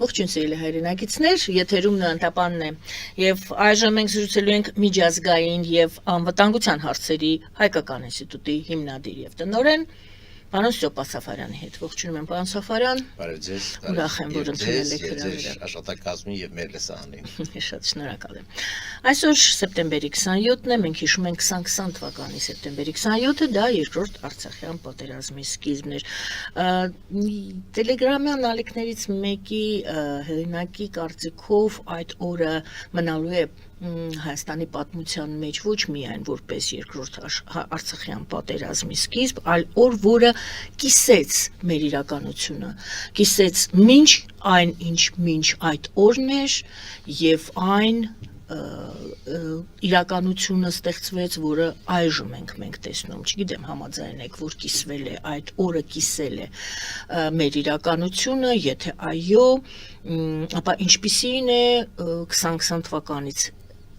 Ողջույն սիրելի հայրենակիցներ, եթերում Նվանդապանն է եւ այժմ մենք զրուցելու ենք միջազգային եւ անվտանգության հարցերի հայկական ինստիտուտի հիմնադիր եւ տնօրեն Պարոն Ստեփան Սաֆարյանի հետ։ Ողջունում եմ պարոն Սաֆարյան։ Բարև ձեզ։ Ուրախ եմ, որ ընդունել եք հրավերը։ Աշխատակազմին եւ մեր լսարանին։ Շատ շնորհակալ եմ։ Այսօր սեպտեմբերի 27-ն է, մենք հիշում ենք 2020 թվականի սեպտեմբերի 27-ը, դա երկրորդ Արցախյան պատերազմի սկիզբն էր։ Տելեգրամյան ալիքներից մեկի հեղինակի կարծիքով այդ օրը մնալու է Հայաստանի պատմության մեջ ոչ միայն որպես երկրորդ Արցախյան պատերազմի սկիզբ, այլ օր, որը կիսեց մեր իրականությունը, կիսեց մինչ այն, ինչ մինչ այդ օրն էր, եւ այն իրականությունը ստեղծվեց, որը այժմ մենք տեսնում, չգիտեմ համաձայն եք, որ կիսվել է, այդ օրը կիսել է մեր իրականությունը, եթե այո, ապա ինչպիսին է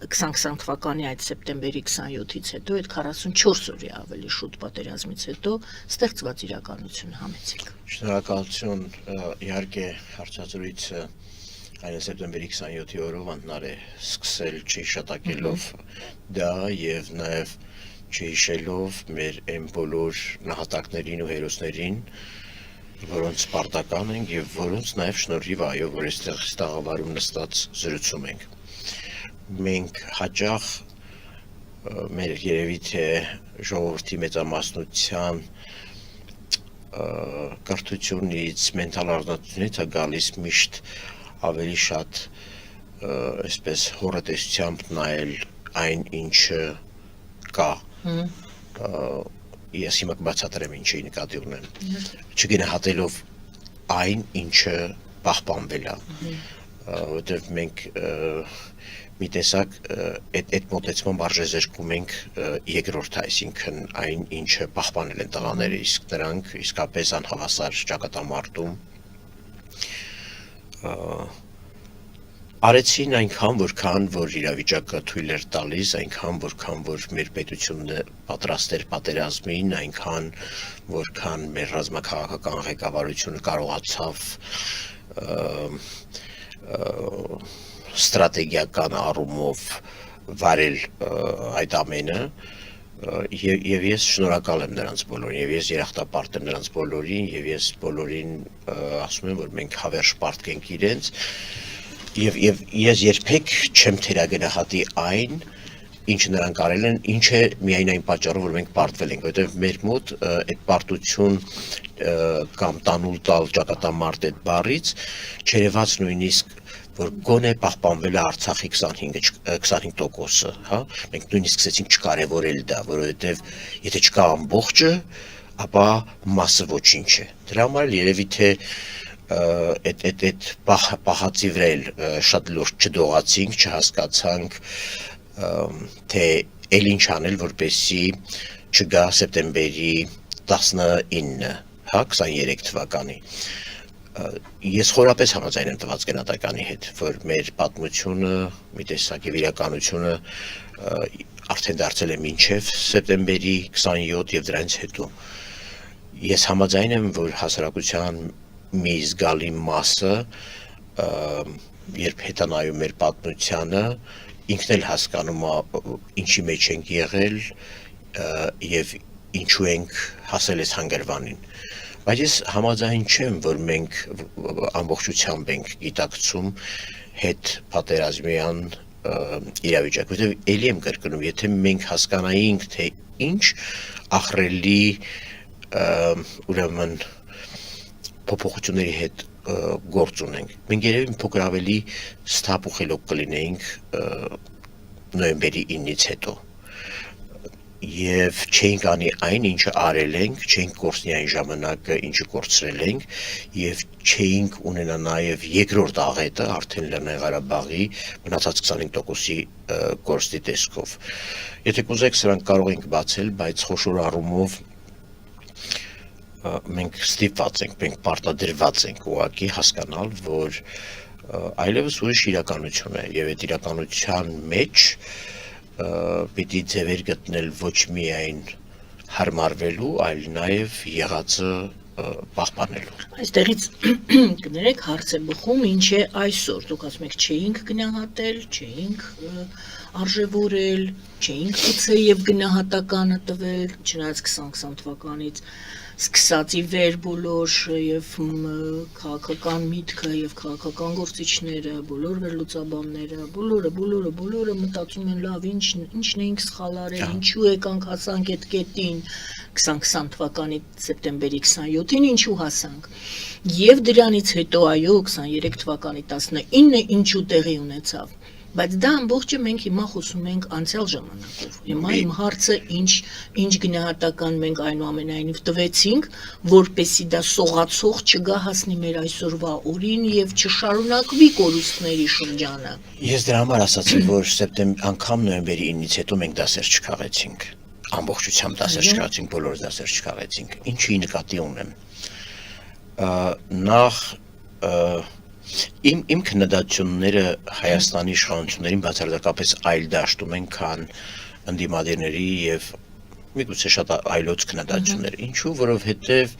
2020 թվականի այդ սեպտեմբերի 27-ից հետո, այդ 44 օրի ավելի շուտ պատերազմից հետո ստեղծված իրականությունը համեցեք։ Շնորհակալություն, իհարկե հարցազրույցը այն սեպտեմբերի 27-ի օրով անհնար է սկսել չհիշատակելով դա եւ նաեւ չհիշելով մեր այն բոլոր նահատակներին ու հերոսներին, որոնց պարտական ենք եւ որոնց նաեւ շնորհիվ այո, որ այստեղ տաղավարում նստած զրուցում ենք։ Մենք հաճախ մեր երևի թե ժողովրդի մեծամասնության կրթությունից, մենթալ արժանապատվությունից է գալիս միշտ ավելի շատ այսպես հորատեսությամբ նայել այն ինչը կա։ Ես հիմա կբացատրեմ ինչի նկատի ունեմ։ Չգնահատելով այն ինչը պահպանվել է, որտեղ մենք մի տեսակ այդ մոտեցման արժեզրկում ենք երկրորդ, այսինքն այն ինչը պահպանել են տղաները, իսկ նրանք իսկապես անհավասար ճակատամարտում արեցին այնքան, որքան որ իրավիճակը թույլ էր տալիս, այնքան, որքան որ մեր պետությունը պատրաստ էր պատերազմին, այնքան, որքան մեր ռազմաքաղաքական ղեկավարությունը կարողացավ ստրատեգիական առումով վարել այդ ամենը եւ ես շնորհակալ եմ նրանց բոլորին եւ ես երախտապարտ եմ նրանց բոլորին եւ ես բոլորին ասում եմ որ մենք հավերժ պարտք ենք իրենց եւ ես երբեք չեմ թերագնահատի այն ինչ նրանք արել են, ինչ է միայն այն պատճառով, որ մենք պարտվել ենք, որովհետեւ մեր մոտ այդ պարտություն կամ տանուլ տալ ճակատամարտ այդ բառից չերևաց նույնիսկ որ գոնե պահպանվել է Արցախի 25%-ը, հա, մենք նույնիսկ սկսեցինք չկարևորել դա, որովհետև եթե չկա ամբողջը, ապա մասը ոչինչ է։ Դրա համար երևի թե այդ պահածի վրա շատ լուրջ չդողացինք, չհասկացանք, թե էլ ինչ անել, որպեսզի չգա սեպտեմբերի 19-ը, հա, 23 թվականի։ Ես խորապես համաձայն եմ տված գնահատականի հետ, որ մեր պատմությունը, մի տեսակ եւ իրականությունը արդեն դարձել է մինչեւ սեպտեմբերի 27 եւ դրանից հետո։ Ես համաձայն եմ, որ հասարակության մի զգալի մասը, երբ հետանայում մեր պատմությանը, ինքն էլ հասկանում է ինչի մեջ ենք եղել եւ ինչու ենք հասել այս հանգրվանին։ Բայց ես համաձայն չեմ, որ մենք ամբողջությամբ ենք գիտակցում հետ պատերազմյան իրավիճակ, որտեղ ելի եմ կրկնում, եթե մենք հասկանայինք, թե ինչ ահռելի ուրեմն փոփոխությունների հետ գործ ունենք, մենք երևի փոքր ավելի սթափ ու խելոք կլինեինք նոյեմբերի 9-ից հետո եւ չէինք անի այն, ինչը արել ենք, չէինք կորցնի այն ժամանակը, ինչը կորցրել ենք եւ չէինք ունենա նաեւ երկրորդ աղետը արդեն Լեռնային Ղարաբաղի մնացած 25%-ի կորստի տեսքով։ Եթե կուզեք, սրանք կարող ենք բացել, բայց խոշոր առումով մենք ստիպված ենք, մենք պարտադրված ենք ուղղակի հասկանալ, որ այլևս ուրիշ իրականություն է եւ այդ իրականության մեջ պիտի ձևեր գտնել ոչ միայն հարմարվելու, այլ նաև եղածը պահպանելու։ Այստեղից կներեք հարց է բխում, ինչ է այսօր, դուք ասում եք չէինք գնահատել, չէինք արժևորել, չէինք գուցե եւ գնահատականը տվել, չնայած 2020 թվականից սկսած ի վեր բոլոր եւ քաղաքական միտքը եւ քաղաքական գործիչները, բոլոր վերլուծաբանները, բոլորը մտածում են լավ, ինչն էինք սխալ արել, ինչու եկանք հասանք այդ կետին 2020 թվականի սեպտեմբերի 27-ին ինչու հասանք եւ դրանից հետո այո 23 թվականի 19-ը ինչու տեղի ունեցավ, բայց դա ամբողջը մենք հիմա խոսում ենք անցյալ ժամանակով։ Հիմա իմ հարցը ինչ գնահատական մենք այնուամենայնիվ տվեցինք, որպեսզի դա սողացող չգա հասնի մեր այսօրվա օրին եւ չշարունակվի կորուստների շրջանը։ Ես դրա համար ասացի, որ անգամ նոյեմբերի 9-ից հետո մենք դասեր չքաղեցինք, ամբողջությամբ դասեր չքաղեցինք, բոլոր դասեր չքաղեցինք։ Ինչի նկատի ունեմ։ Նախ Իմ քննադատությունները Հայաստանի իշխանություններին բացարձակապես այլ դաշտում են, քան ընդդիմադիրների եւ միգուցե շատ այլոց քննադատություններ։ Ինչու, որովհետեւ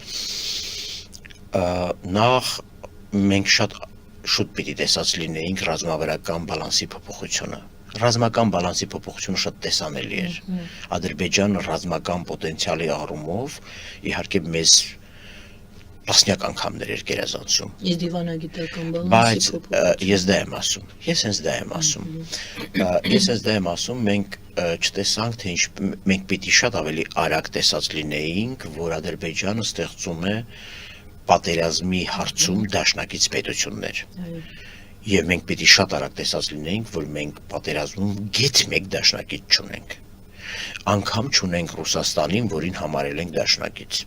նախ մենք շատ շուտ պիտի տեսած լինեինք ռազմավարական բալանսի փոփոխությունը։ Ռազմական բալանսի փոփոխությունը շատ տեսանելի էր։ Ադրբեջանը ռազմական պոտենցիալի առումով իհարկե մեզ տասնյակ անգամներ էր գերազանցում։ Ես դիվանագիտական բալանսի Բայց ես դա եմ ասում։ Ես հենց դա եմ ասում, մենք չտեսանք, թե մենք պիտի շատ ավելի արագ տեսած լինեինք, որ Ադրբեջանը ստեղծում է պատերազմի հարցում դաշնակից պետություններ։ Եվ մենք պիտի շատ արագ տեսած լինեինք, որ մենք պատերազմում գեթ մեկ դաշնակից չունենք։ Անգամ չունենք Ռուսաստանին, որին համարել ենք դաշնակից։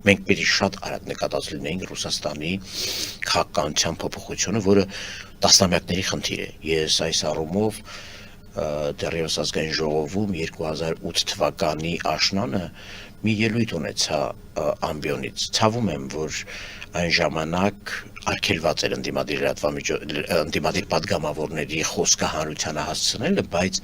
Մենք պիտի շատ արագ նկատած լինեինք Ռուսաստանի քաղաքականության փոփոխությունը, որը տասնամյակների խնդիր է։ Ես այս առումով դեռևս ազգային ժողովում 2008 թվականի աշնանը մի ելույթ ունեցա ամբիոնից։ Ցավում եմ, որ այն ժամանակ արգելված էր ընդդիմադիր պատգամավորների խոսքը հանրությանը հասցնելը, բայց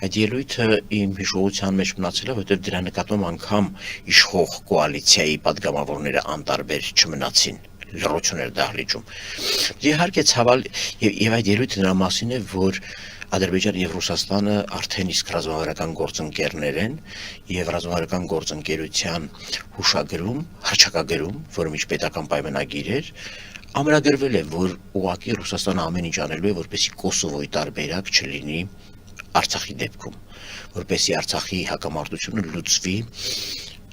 այդ ելույթը իմ հիշողության մեջ մնացել է, որովհետև դրա նկատմամբ անգամ իշխող կոալիցիայի պատգամավորները անտարբեր չմնացին, լռություն էր դահլիճում։ Իհարկե ցավալ եւ այդ ելույթը նրա մասին է, որ Ադրբեջանը եւ Ռուսաստանը արդեն իսկ ռազմավարական գործընկերներ են եւ ռազմավարական գործընկերության հուշագրում, հռչակագրում, որը միջպետական պայմանագիր էր, ամրագրվել է, որ ուղղակի Ռուսաստանը ամեն ինչ անելու է, որպեսզի Կոսովոյի տարբերակ չլինի Արցախի դեպքում, որպեսզի Արցախի հակամարտությունը լուծվի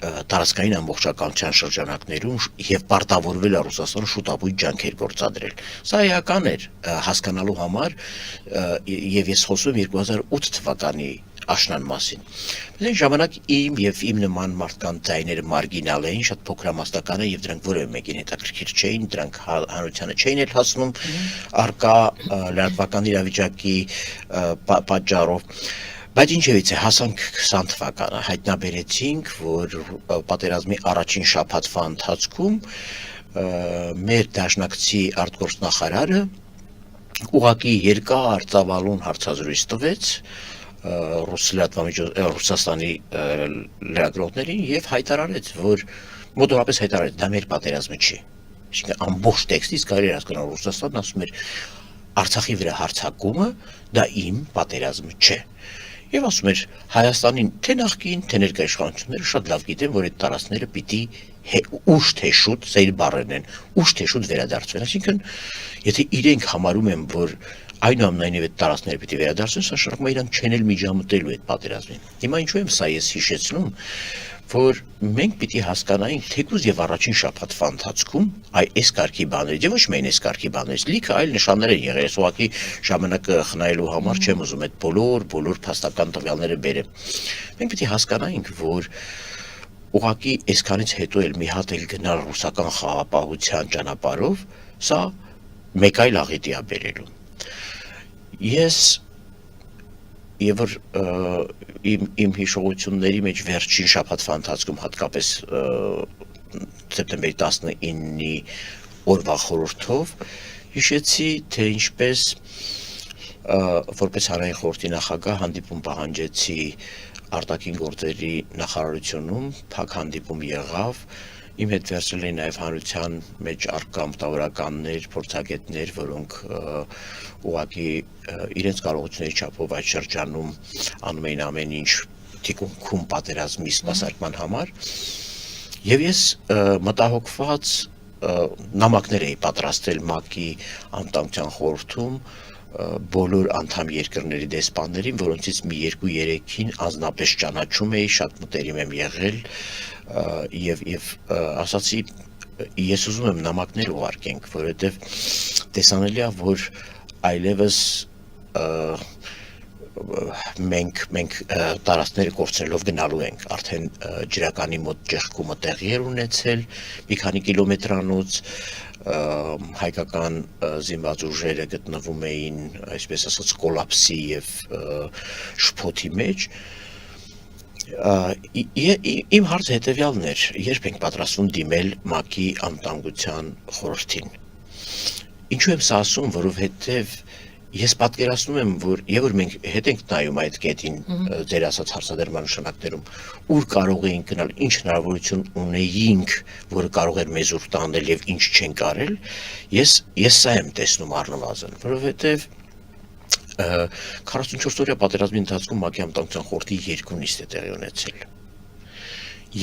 տարածքային ամբողջականության շրջանակներում եւ պարտավորվել է Ռուսաստանը շուտապույտ ջանքեր գործադրել։ Սա էական էր հասկանալու համար եւ ես խոսում 2008 թվականի աշնան մասին։ Բայց այն ժամանակ իմ եւ իմ նման մարդկանց ձայները մարգինալ էին, շատ փոքրամասնական եւ դրանք որևէ մեկին հետաքրքիր չէին, դրանք հանրությանը չէին էլ հասնում արկա լրատվական իրավիճակի պատճառով։ Բայց ինչևիցե հասանք 20 թվականը, հայտնաբերեցինք, որ պատերազմի առաջին շաբաթվա ընթացքում մեր դաշնակցի արտգործնախարարը ուղղակի երկար ծավալուն հարցազրույց տվեց Ռուսաստանի լրագրողներին եւ հայտարարեց, որ մոտավորապես հայտարարեց, դա մեր պատերազմը չի։ Այսինքն ամբողջ տեքստից կարելի է հասկանալ, որ Ռուսաստանն ասում էր Արցախի վրա հարձակումը դա իմ պատերազմը չէ։ Եվ ասում էր Հայաստանին թե նախկին, թե ներկա իշխանությունները շատ լավ գիտեն, որ այդ տարածքները պիտի ուշ թե շուտ, սա իր բառերն են, ուշ թե շուտ վերադարձվեն։ Այսինքն, եթե իրենք համարում են, որ այնուամենայնիվ այդ տարածքները պիտի վերադարձվեն, սա շարունակում է իրանք չեն էլ միջամտելու այդ պատերազմին։ Հիմա ինչու եմ սա ես հիշեցնում, որ մենք պիտի հասկանայինք թեկուզ եւ առաջին շաբաթվա ընթացքում այս կարգի բաներ, եւ ոչ միայն այս կարգի բաներ, լիքը այլ նշաններ են եղել, ուղղակի ժամանակը խնայելու համար չեմ ուզում այդ բոլոր փաստական տվյալները բերեմ։ Մենք պիտի հասկանայինք, որ ուղղակի այսքանից հետո էլ մի հատ էլ գնալ ռուսական խաղապահության ճանապարհով, սա մեկ այլ աղետի է բերելու։ Ես եւ որ իմ հիշողությունների մեջ վերջին շաբաթվա ընթացքում հատկապես սեպտեմբերի 19-ի օրվա խորհրդով հիշեցի, թե ինչպես որպես հանրային խորհրդի նախագահ հանդիպում պահանջեցի արտաքին գործերի նախարարությունում, փակ հանդիպում եղավ Իմ հետ վերցրել էին նաև հանրության մեջ առկա մտավորականներ, փորձագետներ, որոնք ուղղակի իրենց կարողությունների չափով այդ շրջանում անում էին ամեն ինչ թիկունքում պատերազմի սպասարկման համար։ Եվ ես մտահոգված նամակներ էի պատրաստել ՄԱԿ-ի անվտանգության խորհրդում բոլոր անդամ երկրների դեսպաններին, որոնցից մի 2-3-ին անձնապես ճանաչում էի, շատ մտերիմ եմ եղել եւ ասացի ես ուզում եմ նամակներ ուղարկենք, որովհետեւ տեսանելի է, որ այլևս մենք տարածքները կորցնելով գնալու ենք, արդեն ջրականի մոտ ճեղքումը տեղի էր ունեցել մի քանի կիլոմետրանոց, հայկական զինված ուժերը գտնվում էին, այսպես ասած, կոլապսի եւ շփոթի մեջ։ Իմ հարցը հետեւյալն էր, երբ ենք պատրաստվում դիմել ՄԱԿ-ի անվտանգության խորհրդին։ Ինչու եմ սա ասում, որովհետեւ ես պատկերացնում եմ, որ եւ որ մենք հետ ենք նայում այդ կետին, ձեր ասած հարցադրման նշանակներում, ուր կարող էինք գնալ, ինչ հնարավորություն ունեինք, որը կարող էր մեզ ուր տանել եւ ինչ չենք արել, ես սա եմ տեսնում առնվազն, որովհետեւ 44 օրյա պատերազմի ընթացքում ՄԱԿ-ի անվտանգության խորհրդի 2 նիստ է տեղի ունեցել։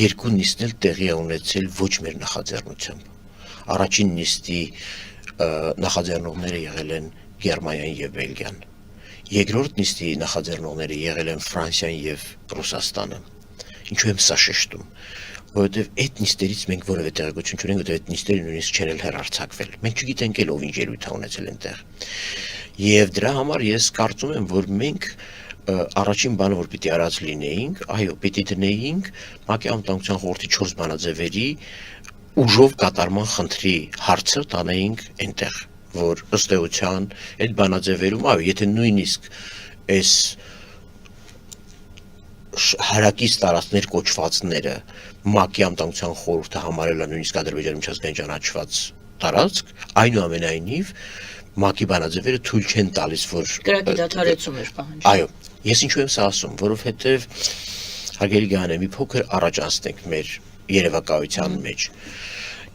2 նիստն էլ տեղի է ունեցել ոչ մեր նախաձեռնությամբ։ Առաջին նիստի նախաձեռնողները եղել են Գերմանիան եւ Բելգիան։ Երկրորդ նիստի նախաձեռնողները եղել են Ֆրանսիան եւ Ռուսաստանը։ Ինչու եմ սա շեշտում, որովհետեւ այդ նիստերից մենք որևէ տեղեկություն չունենք, որովհետեւ այդ նիստերը նույնիսկ չեն էլ հեռարձակվել։ Մենք չգիտենք էլ ով ինչ ելույթ է ունեցել այնտեղ։ Եվ դրա համար ես կարծում եմ, որ մենք առաջին բանը, որ պիտի արած լինեինք, այո, պիտի դնեինք ՄԱԿ-ի անվտանգության խորհրդի 4 բանաձևերի ուժով կատարման խնդրի հարցը տանեինք այնտեղ, որ ըստ էության այդ բանաձևերում, այո, եթե նույնիսկ այս հարակից տարածքներ կոչվածները ՄԱԿ-ի անվտանգության խորհուրդը համարել է նույնիսկ Ադրբեջանի միջազգային ճանաչված տարածք, այնուամենայնիվ ՄԱԿ-ի բանաձևերը թույլ չեն տալիս, որ կրակի դադարեցում էր պահանջում։ Այո, ես ինչու եմ սա ասում, որովհետև հարգելի Գայանե, մի փոքր առաջ անցնենք մեր երևակայության մեջ։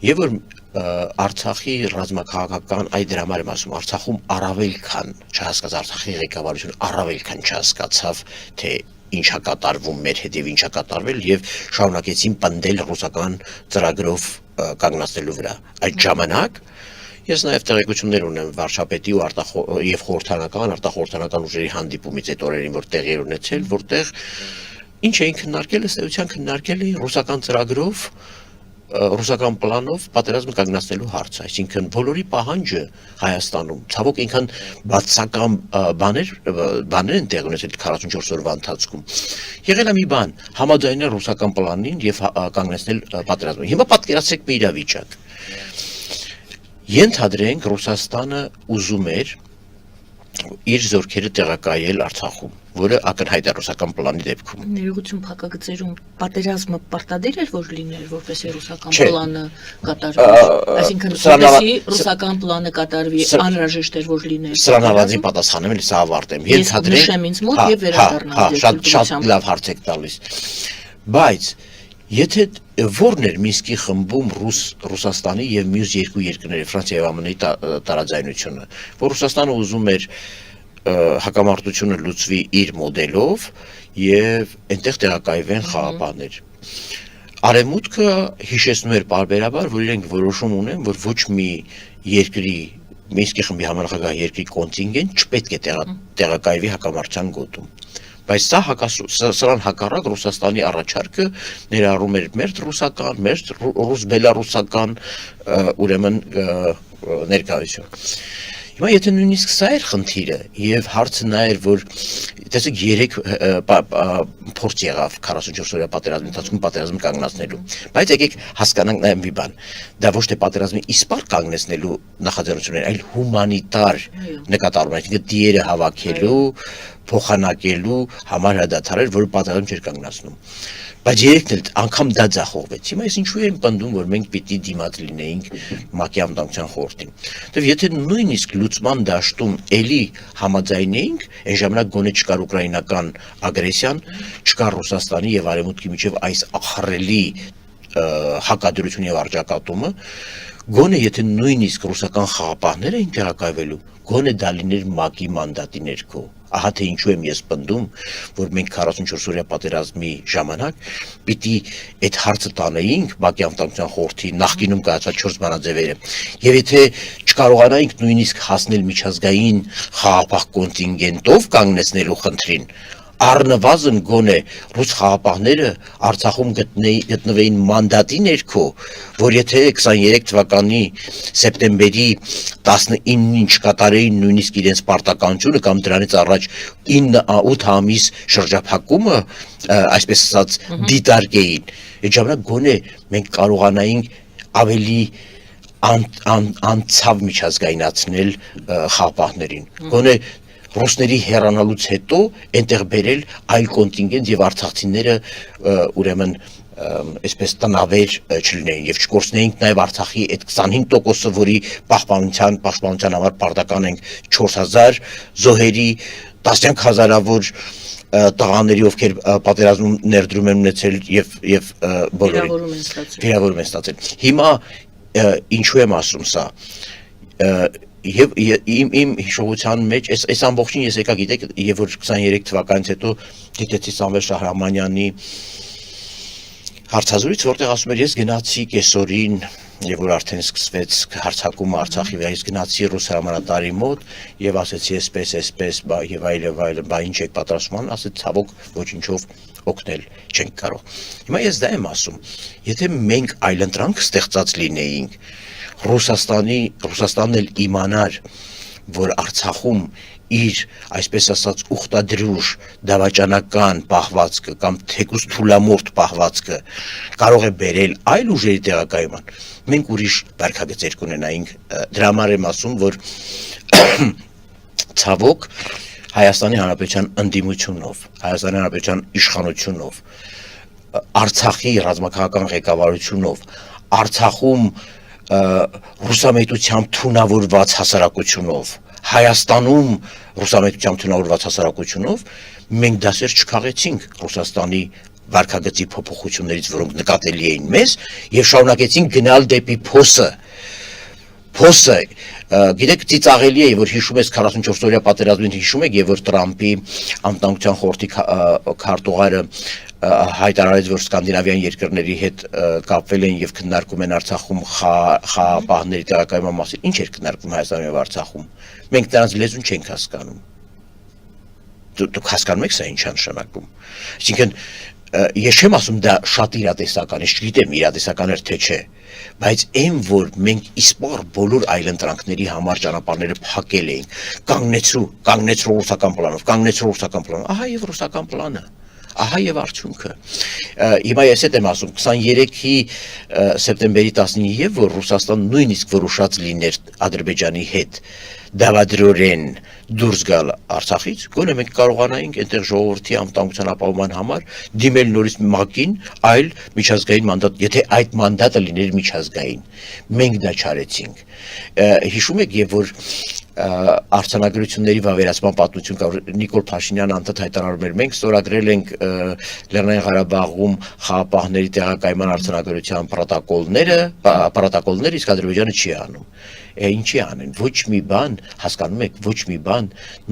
Եվ որ Արցախի ռազմաքաղաքական այդ դրա համար եմ ասում, Արցախում առավել քան չհասկաց Արցախի ղեկավարությունը առավել քան չհասկացավ, թե ինչա կատարվում մեր հետ եւ ինչա կատարվել եւ շարունակեցին պնդել ռուսական ծրագրով կանգնացնելու վրա։ Այդ ժամանակ ես նաև տեղեկություններ ունեմ վարչապետի ու եւ խորհրդանական, արտախորհրդանական ուժերի հանդիպումից այդ օրերին, որ տեղի էր ունեցել, որտեղ ինչ էին քննարկել, ըստ էության քննարկել էին ռուսական ծրագրով, ռուսական պլանով պատերազմը կանգնացնելու հարցը, այսինքն բոլորի պահանջը Հայաստանում, ցավոք այնքան բացական բաներ են տեղի ունեցել 44 օրվա ընթացքում։ Եղել է մի բան, համաձայնել ռուսական պլանին եւ կանգնեցնել պատերազմը։ Հիմա պատկերացրեք մի իրավիճակ։ Ենթադրենք Ռուսաստանը ուզում էր իր զորքերը տեղակայել Արցախում, որը ակնհայտ է ռուսական պլանի դեպքում։ Ներողություն փակագծերում պատերազմը պարտադիր էր, որ լիներ, որպես ռուսական պլանը կատարվի։ Այսինքն, որպեսզի ռուսական պլանը կատարվի, անհրաժեշտ էր, որ լիներ։ Սրան առանձին պատասխանեմ, էլ սա ավարտեմ։ Ենթադրենք, նշեմ ինձ մոտ եւ վերադառնամ։ Շատ լավ հարց եք տալիս։ Բայց եթե որն էր Մինսկի խմբում Ռուսաստանի եւ մյուս երկու երկրների Ֆրանսիա եւ ԱՄՆ-ի տարաձայնությունը, որ Ռուսաստանը ուզում էր հակամարտությունը լուծվի իր մոդելով եւ այնտեղ տեղակայվեն խաղապահներ։ Արևմուտքը հիշեցնում էր պարբերաբար, որ իրենք որոշում ունեն, որ ոչ մի երկրի Մինսկի խմբի համանախագահ երկրի կոնտինգենտ չպետք է տեղակայվի հակամարտության գոտում։ Բայց սրան հակառակ Ռուսաստանի առաջարկը ներառում էր մերթ ռուսական, մերթ ռուս-բելարուսական ուրեմն ներկայություն։ Հիմա եթե նույնիսկ սա էր խնդիրը եւ հարցը նա էր, որ տեսեք 3 փորձ եղավ 44 օրյա պատերազմի ընթացքում պատերազմը կանգնեցնելու, բայց եկեք հասկանանք նաեւ մի բան, դա ոչ թե պատերազմի իսպար կանգնեցնելու նախաձեռնություն էր, այլ հումանիտար նկատառում, այսինքն դիերը հավաքելու, փոխանակելու համար հրադադարեր, որը պատերազմ չէր կանգնացնում։ Բայց երեքն էլ անգամ դա ձախողվեց։ Հիմա ես ինչու եմ պնդում, որ մենք պիտի դիմաց լինեինք ՄԱԿ-ի անվտանգության խորհրդին։ Որտեւ եթե նույնիսկ լուծման դաշտում էլի համաձայնեինք, այն ժամանակ գոնե չկար ուկրաինական ագրեսիան, չկար Ռուսաստանի եւ Արևմուտքի միջև այս ախռելի հակադրություն եւ արժակատումը, գոնե եթե նույնիսկ ռուսական խաղապահները էին տեղակայվելու, գոնե դա լիներ ՄԱԿ-ի մանդատի ներքո։ Ահա թե ինչու եմ ես պնդում, որ մենք 44-օրյա պատերազմի ժամանակ պիտի այդ հարցը տանեինք ՄԱԿ-ի Անվտանգության խորհրդի նախկինում կայացած 4 բանաձևերը։ Եվ եթե չկարողանայինք նույնիսկ հասնել միջազգային խաղապահ կոնտինգենտով կանգնեցնելու խնդրին, առնվազն գոնե ռուս խաղապահները Արցախում գտնվեին մանդատի ներքո, որ եթե 23 թվականի սեպտեմբերի 19-ին չկատարեին նույնիսկ իրենց պարտականությունը կամ դրանից առաջ 9-8 ամիս շրջափակումը, այսպես ասած, դիտարկեին, այդ ժամանակ գոնե մենք կարողանայինք ավելի անցավ միջազգայնացնել խաղապահներին, գոնե ռուսների հեռանալուց հետո այնտեղ բերել այլ կոնտինգենտ եւ արցախցիները ուրեմն այսպես տնավեր չլինեին եւ չկորցնեինք նաեւ Արցախի այդ 25%-ը, որի պաշտպանության համար պարտական ենք 4000 զոհերի, տասնյակ հազարավոր տղաների, ովքեր պատերազմում ներդրում են ունեցել եւ բոլորին վիրավորում են ստացել։ Հիմա ինչու եմ ասում սա։ Եվ իմ հիշողության մեջ այս ամբողջին ես եկա գիտեք, եւ որ 23 թվականից հետո դիտեցի Սամվել Շահրամանյանի հարցազրույց, որտեղ ասում էր ես գնացի կեսօրին, եւ որ արդեն սկսվեց հարձակումը Արցախի վրա, ես գնացի ռուս հրամանատարի մոտ եւ ասեցի այսպես, եւ այլն, բա ինչ եք պատրաստում ան, ասեց ցավոք ոչինչով օգնել չենք կարող։ Հիմա ես դա եմ ասում, եթե մենք այլընտրանք ստեղծած լինեինք, Ռուսաստանն էլ իմանար, որ Արցախում իր, այսպես ասած, ուխտադրուժ դավաճանական պահվածքը կամ թեկուզ թուլամորթ պահվածքը կարող է բերել այլ ուժերի տեղակայման, մենք ուրիշ վարքագծեր կունենայինք։ Դրա համար եմ ասում, որ ցավոք Հայաստանի Հանրապետության ընդդիմությունով, Հայաստանի Հանրապետության իշխանությունով, Արցախի ռազմաքաղաքական ղեկավարությունով, Արցախում ռուսամետությամբ թունավորված հասարակությունով, Հայաստանում ռուսամետությամբ թունավորված հասարակությունով մենք դասեր չքաղեցինք Ռուսաստանի վարքագծի փոփոխություններից, որոնք նկատելի էին մեզ, եւ շարունակեցինք գնալ դեպի փոսը, գիտեք, ծիծաղելի է, որ հիշում ես 44-օրյա պատերազմին, հիշում եք, եւ որ Տրամփի Անվտանգության խորհրդի քարտուղարը հայտարարեց, որ սկանդինավյան երկրների հետ կապվել են եւ քննարկում են Արցախում խաղապահների տեղակայման մասին։ Ինչ էր քննարկվում Հայաստանում եւ Արցախում։ Մենք դրանց լեզուն չենք հասկանում։ Դուք հասկանում եք սա ինչ է նշանակում։ Այսինքն ես չեմ ասում դա շատ իրատեսական է, չգիտեմ իրատեսական էր թե չէ, բայց այն որ մենք իսպառ բոլոր այլընտրանքների համար ճանապարհները փակել էինք, կանգնեցրու ռուսական պլանով, ահա եւ ռուսական պլանը, ահա եւ արդյունքը։ Հիմա ես եմ ասում 23-ի սեպտեմբերի 19-ի եւ որ Ռուսաստան նույնիսկ որոշած լիներ Ադրբեջանի հետ դավադրորեն դուրս գալ Արցախից, գոնե մենք կարողանայինք այնտեղ ժողովրդի անվտանգության ապահովման համար դիմել նորից ՄԱԿ-ին, այլ միջազգային մանդատ, եթե այդ մանդատը լիներ միջազգային։ Մենք դա չարեցինք։ Հիշում եք, եւ որ արձանագրությունների վավերացման պատմություն կա, Նիկոլ Փաշինյանը անդադ հայտարարում էր, մենք ստորագրել ենք Լեռնային Ղարաբաղում խաղապահների տեղակայման արձանագրության պրոտոկոլները, իսկ Ադրբեջանը չի անում։ Ինչի անեն, ոչ մի բան, հասկանում եք, ոչ մի բան,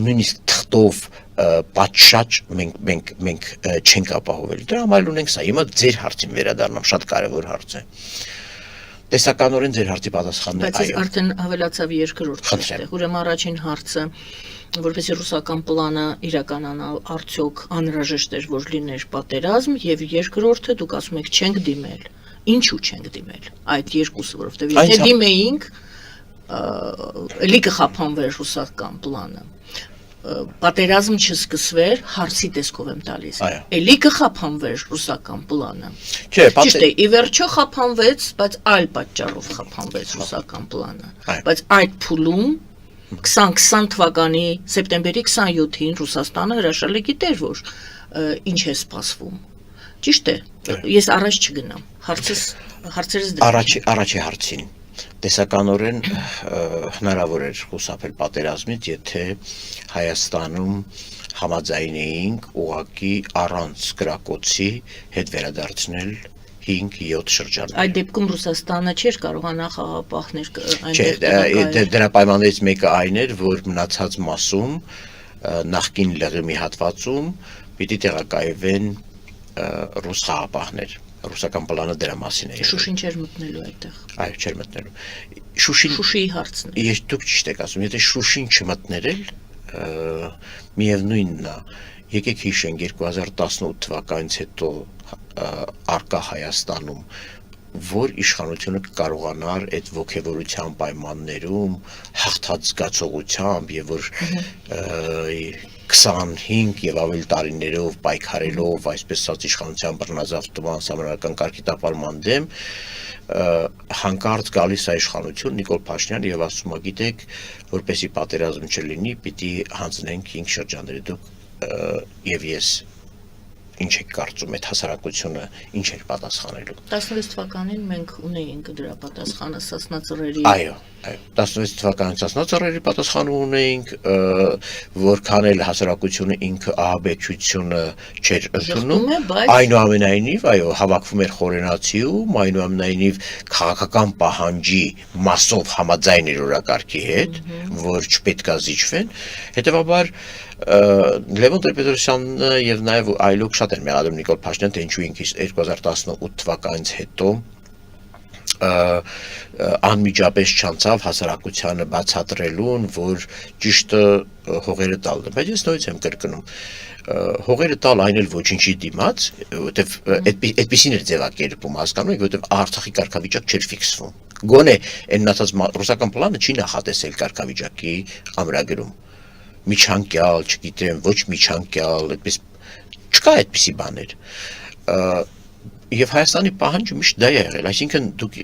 նույնիսկ թղթով պատշաճ մենք չենք ապահովել։ Դրա համար ունենք սա։ Հիմա ձեր հարցին վերադառնամ, շատ կարևոր հարց է։ Տեսականորեն ձեր հարցի պատասխանն է այո։ Բայց ես արդեն ավելացավ երկրորդ այստեղ։ Ուրեմն առաջին հարցը, որպեսզի ռուսական պլանը իրականանալ, արդյոք անհրաժեշտ էր, որ լիներ պատերազմ, եւ երկրորդը դուք ասում եք չենք դիմել։ Ինչու չենք դիմել։ Այդ երկուսը, որովհետեւ եթե դիմեինք, էլի կխափանվեր ռուսական պլանը։ Պատերազմ չսկսվեր, հարցի տեսքով եմ տալիս։ Էլի կխափանվեր ռուսական պլանը։ Ճիշտ է, ի վերջո խափանվեց, բայց այլ պատճառով խափանվեց ռուսական պլանը։ Բայց այդ փուլում 2020 թվականի սեպտեմբերի 27-ին Ռուսաստանը հրաշալի գիտեր, որ ինչ է սպասվում։ Ճիշտ է։ Ես առաջ չգնամ։ Հարցերս առաջի հարցին տեսականորեն հնարավոր էր խուսափել պատերազմից, եթե Հայաստանում համաձայն էինք ուղղակի առանց կրակոցի հետ վերադարձնել 5-7 շրջաններ։ Այդ դեպքում Ռուսաստանը չէր կարողանա խաղապահներ Չէ, դրա պայմաններից մեկը այն էր, որ մնացած մասում նախկին լեռնի հատվածում պիտի տեղակայվեն ռուս խաղապահներ։ Ռուսական պլանը դրա մասին է։ Շուշին չէր մտնելու այդտեղ։ Այո, չէր մտնելու։ Շուշիի հարցն է։ Ես դուք ճիշտ եք ասում, եթե Շուշին չմտներել, միևնույնն է, եկեք հիշենք 2018 թվականից հետո արկա Հայաստանում, որ իշխանությունը կարողանար այդ ոգևորության պայմաններում հաղթած զգացողությամբ եւ որ 25 եւ ավելի տարիներով պայքարելով այսպես ասած իշխանության բռնազավթման համանական կարգի տապալման դեմ հանկարծ գալիս է իշխանություն Նիկոլ Փաշինյանը եւ ասում է գիտեք որպեսի պատերազմ չլինի պիտի հանձնենք 5 շրջանները դուք եւ ես ինչ եք կարծում այդ հասարակությունը ինչ էր պատասխանելու 16 թվականին մենք ունեինք դրա պատասխանը Սասնա-Ծռերի Այո 16 թվականին Սասնա-Ծռերի պատասխանը ունեինք որքան էլ հասարակությունը ինքը ահաբեկչությունը չէր ընդունում այնուամենայնիվ այո հավաքվում էր խորենացիում այնուամենայնիվ քաղաքական պահանջի մասով համաձայն էր օրակարգի հետ որ չպետք է զիջվեն հետեւաբար Լևոն Տեր-Պետրոսյանը եւ նաեւ այլոք շատ են մեղադրում Նիկոլ Փաշինյանը թե ինչու ինքը 2018 թվականից հետո անմիջապես չանցավ հասարակությանը բացատրելուն, որ ճիշտը հողերը տալն է, բայց ես նույնիսկ եմ կրկնում հողերը տալ այն էլ ոչինչի դիմաց, որտեվ այդպեսին էր ձևակերպում հասկանում եք, որտեվ Արցախի կարգավիճակ չէր ֆիքսվում։ Գոնե այն մնացած ռուսական պլանը չի նախատեսել կարգավիճակի ամրագրում։ Միջանկյալ, չգիտեմ, ոչ միջանկյալ, այդպես չկա այդպիսի բաներ։ Եվ Հայաստանի պահանջը միշտ դա է եղել, այսինքն դուք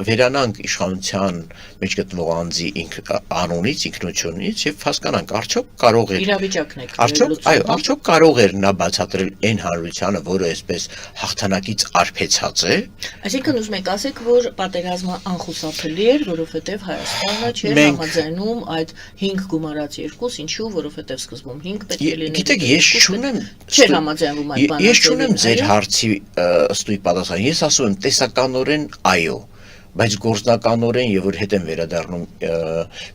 վերանանք իշխանության մեջ գտնվող անձի անունից, ինքնությունից եւ հասկանանք արդյոք կարող է իրավիճակն է արդյոք կարող էր նա բացատրել այն հանրությանը, որը այսպես հաղթանակից արբեցած է։ Այսինքն ուզում եք ասեք, որ պատերազմը անխուսափելի էր, որովհետեւ Հայաստանը չէր համաձայնում այդ 5 գումարած 2, ինչու, որովհետեւ սկզբում 5 պետք է լիներ։ Գիտեք, ես չունեմ չէր համաձայնվում այդ բանը։ Ես չունեմ ձեր հարցի ըստույ պատասխան, ես ասում եմ տեսականորեն այո, բայց գործնականորեն եւ որ հետ եմ վերադառնում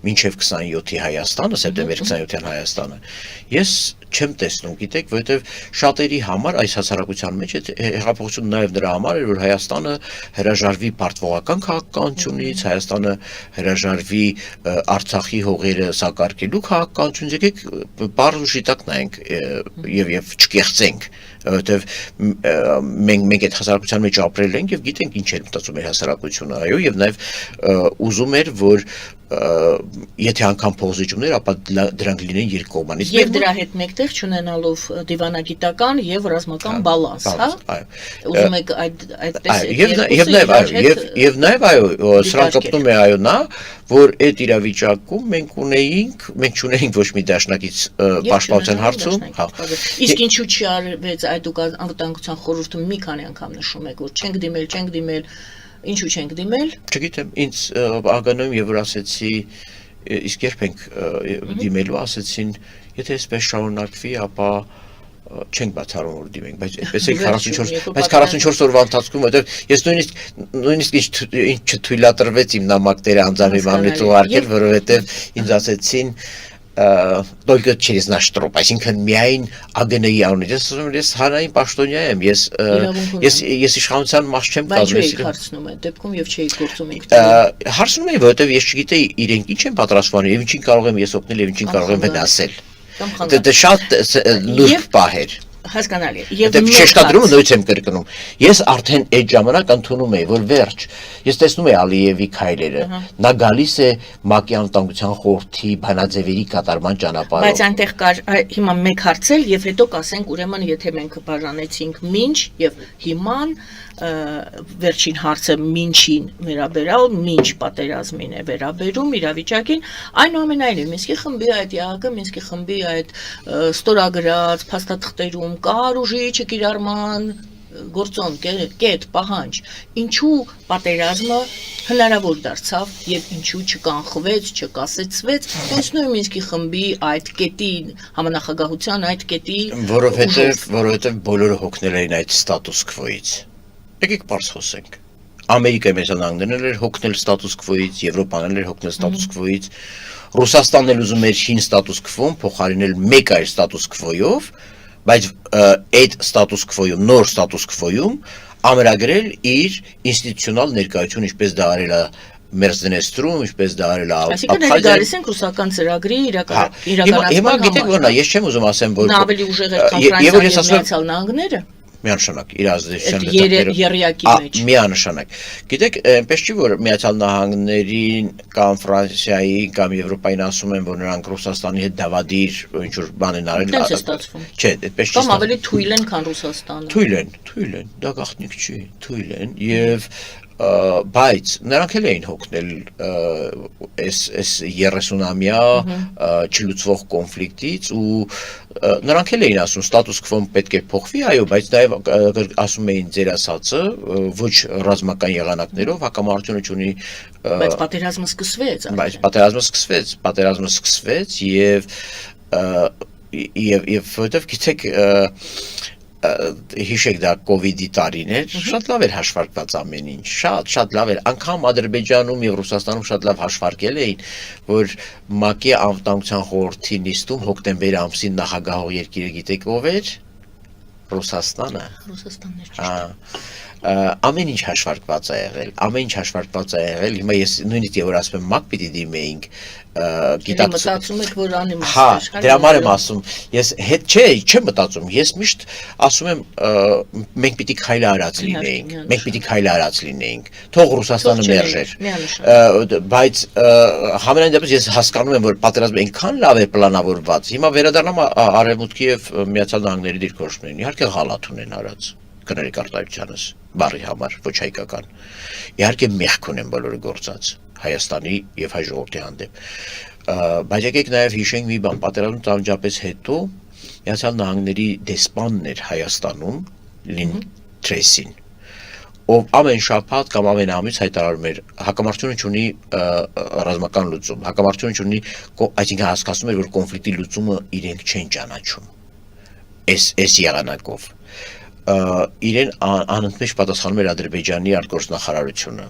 մինչեւ 27-ի Հայաստանը, սեպտեմբեր 27-ին Հայաստանը, ես չեմ տեսնում, գիտեք, որովհետեւ շատերի համար այս հասարակության մեջ այդ հեղափոխությունը նաեւ դրա համար էր, որ Հայաստանը հրաժարվի պարտվողական քաղաքականությունից, Հայաստանը հրաժարվի Արցախի հողերը սակարկելու քաղաքականությունից, եկեք բարձր շիտակ նայենք եւ չկեղծենք որովհետև մենք այդ հասարակության մեջ ապրել ենք եւ գիտենք ինչ էր մտածում մեր հասարակությունը, այո, եւ նաեւ ուզում էր, որ եթե անգամ փոխզիջումներ, ապա դրանք լինեն երկկողմանից։ Եվ դրա հետ մեկտեղ չունենալով դիվանագիտական եւ ռազմական բալանս, հա։ Ուզում եք այդպես եւ նաեւ այո, սրանք կապտում է այո նա, որ այդ իրավիճակում մենք չունեինք ոչ մի դաշնակից պաշտպանության հարցում, հա։ Իսկ ինչու՞ չարվեց այդ դուք անվտանգության խորհուրդում մի քանի անգամ նշում եք, որ չենք դիմել Ինչու չենք դիմել։ Չգիտեմ, ինձ ԱԳՆ-ում եւ որ ասեցի, իսկ երբ ենք դիմելու, ասեցին, եթե այսպես շարունակվի, ապա չենք բացառում որ դիմենք, բայց այդպես է 44 օրվա ընթացքում, որտեղ ես նույնիսկ ինչ չթույլատրվեց իմ նամակները անձանրիմանից ուղարկել, որովհետեւ ինձ ասեցին только через наш труп, այսինքն միայն ԱԳՆ-ի անունից, ես ասում եմ, ես հանրային պաշտոնյա եմ, ես իշխանության մաս չեմ կազմել։ Բայց չէի հարցնում այդ դեպքում եւ չէի գործում ինքնուրույն։ Հարցնում եմ, որովհետեւ ես չգիտեի իրենք ինչ են պատրաստվում եւ ինչին կարող եմ ես օգնել եւ ինչին կարող եմ վնասել։ Դա շատ լուրջ պահ էր։ Հասկանալի։ Եվ շեշտադրումը նույնիսկ եմ կրկնում։ Ես արդեն այդ ժամանակ ընդունում եի, որ վերջ։ Ես տեսնում եի Ալիևի քայլերը։ Նա գալիս է ՄԱԿ-ի անվտանգության խորհրդի բանաձևերի կատարման ճանապարհով։ Բայց այնտեղ կար հիմա մեկ հարցել եւ հետո կասենք ուրեմն եթե մենք բաժանեցինք մինչ եւ հիման վերջին հարցը մինչին վերաբերալ, մինչ պատերազմին է վերաբերում իրավիճակին, այնուամենայնիվ Մինսկի խմբի այդ ԵԱՀԿ Մինսկի խմբի այդ ստորագրած փաստաթղթերում կար ուժի չկիրառման գործոն կետ պահանջ, ինչու պատերազմը հնարավոր դարձավ եւ ինչու չկանխվեց, չկասեցվեց, հենց նույն Մինսկի խմբի այդ կետի համանախագահության այդ կետի որովհետեւ բոլորը հոգնել էին այդ ստատուս քվոից Եկեք բարձ խոսենք։ Ամերիկայի մեծանանքներն էր հոգնել ստատուս քվոից, Եվրոպան էր հոգնել ստատուս քվոից, Ռուսաստանն էլ ուզում էր հին ստատուս քվոն փոխարինել մեկ այլ ստատուս քվոյով, բայց այդ ստատուս քվոյում, նոր ստատուս քվոյում ամրագրել իր ինստիտուցիոնալ ներկայություն, ինչպես դա արել է Մերձդնեստրում, ինչպես դա արել է Այսինքն հենց գալիս ենք ռուսական ծրագրի իրականացման Հիմա գիտեք որն է, ես չեմ ուզում ասեմ, որ նա ավելի ուժեղ էր, քան Ֆրանսիան եւ Միացյալ Նահանգները։ Միանշանակ իր ազդեցության երյակի մեջ։ Միանշանակ։ Գիտեք, այնպես չի որ Միացյալ Նահանգներին կամ Ֆրանսիայի կամ Եվրոպային ասում են, որ նրանք Ռուսաստանի հետ դավադիր ինչ որ բան են արել։ Դες է ստացվում։ Չէ, այդպես չի։ Կամ ավելի թույլ են, քան Ռուսաստանը։ Թույլ են, դա գաղտնիք չի, թույլ են եւ բայց նրանք էլ էին հոգնել այս 30-ամյա չլուծվող կոնֆլիկտից ու նրանք էլ էին ասում ստատուս քվոն պետք է փոխվի, այո, բայց նաև ասում էին ձեր ասածը ոչ ռազմական եղանակներով հակամարտությունը չունի բայց պատերազմը սկսվեց։ Բայց պատերազմը սկսվեց եւ որովհետեւ գիտեք հիշեք դա կովիդի տարին էր, շատ լավ էր հաշվարկված ամեն ինչ, շատ լավ էր, անգամ Ադրբեջանում եւ Ռուսաստանում շատ լավ հաշվարկել էին, որ ՄԱԿ-ի անվտանգության խորհրդի նիստում հոկտեմբեր ամսին նախագահող երկիրը գիտեք ով էր? Ռուսաստանը։ Ռուսաստանն էր ճիշտ։ Ամեն ինչ հաշվարկված է եղել, հիմա ես նույնիսկ որ ասում եմ ՄԱԿ պիտի դիմեինք, մտածում եք, որ անիմաստ է, դրա համար եմ ասում, ես հետ չեմ մտածում, ես միշտ ասում եմ մենք պիտի քայլարած լինեինք, թող Ռուսաստանը մերժեր, բայց համենայն դեպս ես հասկանում եմ, որ պատերազմը այնքան լավ է պլանավորված, հիմա վերադառնամ Արևմուտքի եւ Միացյալ Նահանգների դիրքորոշումներին, իհարկե غلط ունեն արած կներեք արտահայտությանս բարի համար, ոչ հայկական։ Իհարկե մեղք ունեն բոլորը գործած Հայաստանի եւ հայ ժողովրդի հանդեպ։ Բայց եկեք նաեւ հիշենք մի բան, պատերազմից անմիջապես հետո Միացյալ Նահանգների դեսպանն էր Հայաստանում Լին Թրեսին, ով ամեն շաբաթ կամ ամեն ամիս հայտարարում էր հակամարտությունը չունի ռազմական լուծում, հակամարտությունը չունի, այսինքն հասկացնում էր, որ կոնֆլիկտի լուծումը իրենք չեն ճանաչում։ Այս եղանակով իրեն անընդմեջ պատասխանում էր Ադրբեջանի արտգործնախարարությունը,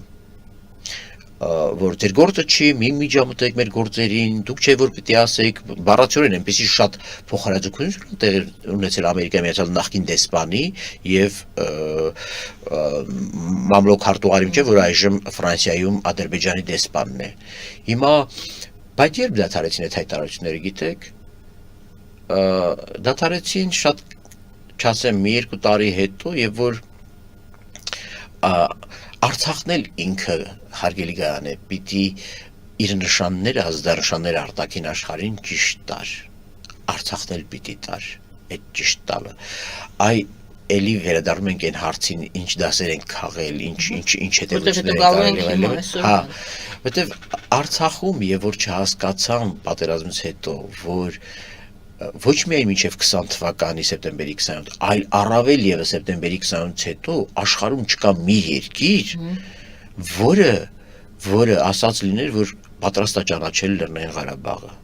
որ ձեր գործը չի, մի միջամտեք մեր գործերին, դուք չէ որ պիտի ասեք, բառացիորեն այնպեսի շատ փոխհարաձգություն տեղի ունեցել Ամերիկայի Միացյալ նախկին դեսպանի եւ Մամլոք Հարտուղարին չէ, որ այժմ Ֆրանսիայում Ադրբեջանի դեսպանն է։ Հիմա բայց երբ դադարեցին այդ հայտարարությունները, գիտեք, դադարեցին շատ չասեմ մի երկու տարի հետո եւ որ Արցախն էլ ինքը հարգելի գայան է պիտի իր նշանները ազդանշանները արտաքին աշխարհին ճիշտ տար Արցախն էլ պիտի տար այդ ճիշտ տալը այ էլի վերադառնում ենք այն հարցին ինչ դասեր են քաղել ինչ հետևություններ են որտեվ Արցախում եւ որ չհասկացան պատերազմից հետո որ ոչ միայն մինչև 20 թվականի սեպտեմբերի 28, այլ առավել ևս սեպտեմբերի 28-ից հետո աշխարհում չկա մի երկիր, որը ասած լիներ, որ պատրաստ է ճանաչել Լեռնային Ղարաբաղը։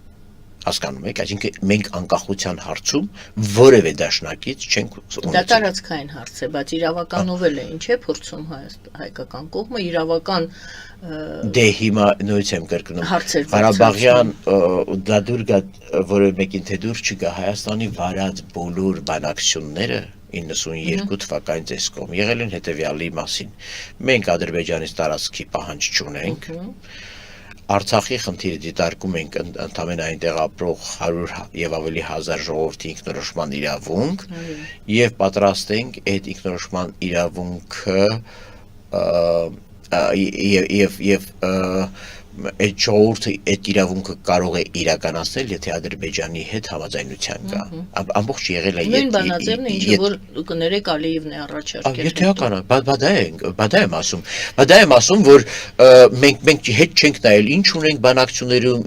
Հասկանում եք, այսինքն մենք անկախության հարցում որևէ դաշնակից չենք ունեցել։ Դա տարածքային հարց է, բայց իրավականով էլ է, ինչ է փորձում հայկական կողմը իրավական Դե հիմա նույնց եմ կրկնում հարցեր Ղարաբաղյան դա դուր գա որը մեկին թե դուր չգա Հայաստանի վարած բոլոր բանակցությունները 92 թվականից էսկոմ եղել են հետևյալի մասին մենք Ադրբեջանից տարածքի պահանջ չունենք Արցախի խնդիրը դիտարկում ենք ընդամենը այնտեղ ապրող 100 եւ ավելի հազար ժողովրդի ինքնորոշման իրավունք եւ պատրաստ ենք այդ ինքնորոշման իրավունքը եւ այդ ժողովուրդը այդ իրավունքը կարող է իրականացնել, եթե Ադրբեջանի հետ համաձայնության կա։ Ամբողջ եղել է նույն բանաձևն է, ինչ որ կներեք Ալիևն է առաջարկել։ Եթեական է, բադա եմ ասում, որ մենք հետ չենք նայել, ինչ ունենք բանակցություններում,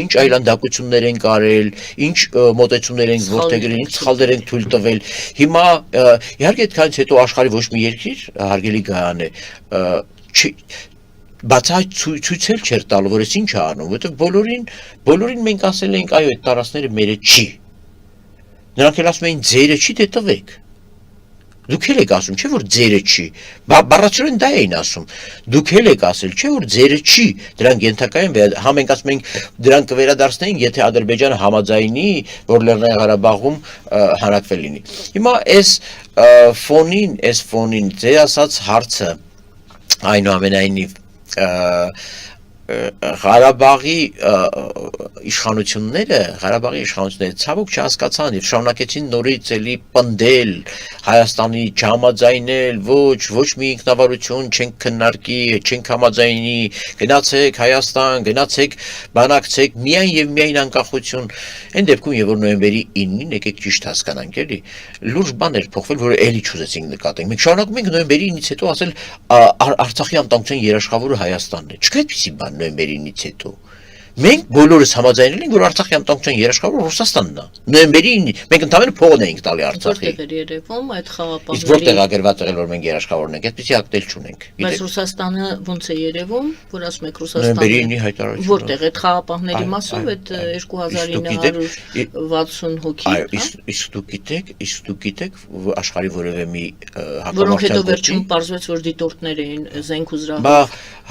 ինչ այլանդակություններ են կարել, ինչ մոտեցումներ են որդեգրել, ինչ սխալներ են թույլ տվել։ Հիմա իհարկե այդքանից հետո աշխարհի ոչ մի երկիր հարգելի գայան է բացահայտ ցույցել չէր տալու, որ ես ինչ է անում, որովհետև բոլորին մենք ասել ենք, այո, այդ տարածքները մերը չի։ Նրանք էլ ասում էին, ձերը չի, դե տվեք։ Դուք էլ եք ասում, չէ՞ որ ձերը չի։ Բառացիորեն դա էին ասում։ Դուք էլ եք ասել, չէ՞ որ ձերը չի։ Դրանք ենթակայեն հա մենք ասում ենք դրանք կվերադարձնեին, եթե Ադրբեջանը համաձայնի, որ Լեռնային Ղարաբաղում հանրակրվել լինի։ Հիմա այս ֆոնին ձեր ասած հարցը այնուամենայնիվ Ղարաբաղի իշխանությունները ցավոք չհասկացան եւ շարունակեցին նորից էլի պնդել Հայաստանի չհամաձայնել, ոչ մի ինքնավարություն չենք քննարկի, չենք համաձայնի, գնացեք Հայաստան, գնացեք, բանակցեք, միայն եւ միայն անկախություն։ Այն դեպքում եւ որ նոյեմբերի 9-ին եկեք ճիշտ հասկանանք, էլի, լուրջ բան էր փոխվել, որը էլի չուզեցինք նկատենք։ Մենք շարունակում ենք նոյեմբերի 9-ից հետո ասել Արցախի անվտանգության երաշխավորը Հայաստանն է։ Չկա այդպիսի բան նոյեմբերի 9-ից հետո։ Մենք բոլորս համաձայնել ենք, որ Արցախի անվտանգության երաշխավորը Ռուսաստանն է։ Նոյեմբերի 9-ին մենք ընդհանրապես փողն էինք տալի Արցախի։ Որտեղ էր երևում այդ խաղապահների։ Իսկ որտեղ է գրված եղել, որ մենք երաշխավորն ենք, այդպիսի ակտել չունենք։ Բայց Ռուսաստանը ոնց է երևում, որ ասում եք Ռուսաստանը։ Նոյեմբերի 9-ի հայտարարությունը։ Որտեղ այդ խաղապահների մասով այդ 2960 հոգի։ Այո, իսկ դուք գիտեք, աշխարհի որևէ մի որոնք հետո վերջում պարզվեց, որ դիտորդներ էին զենք ու զրահ։ Բա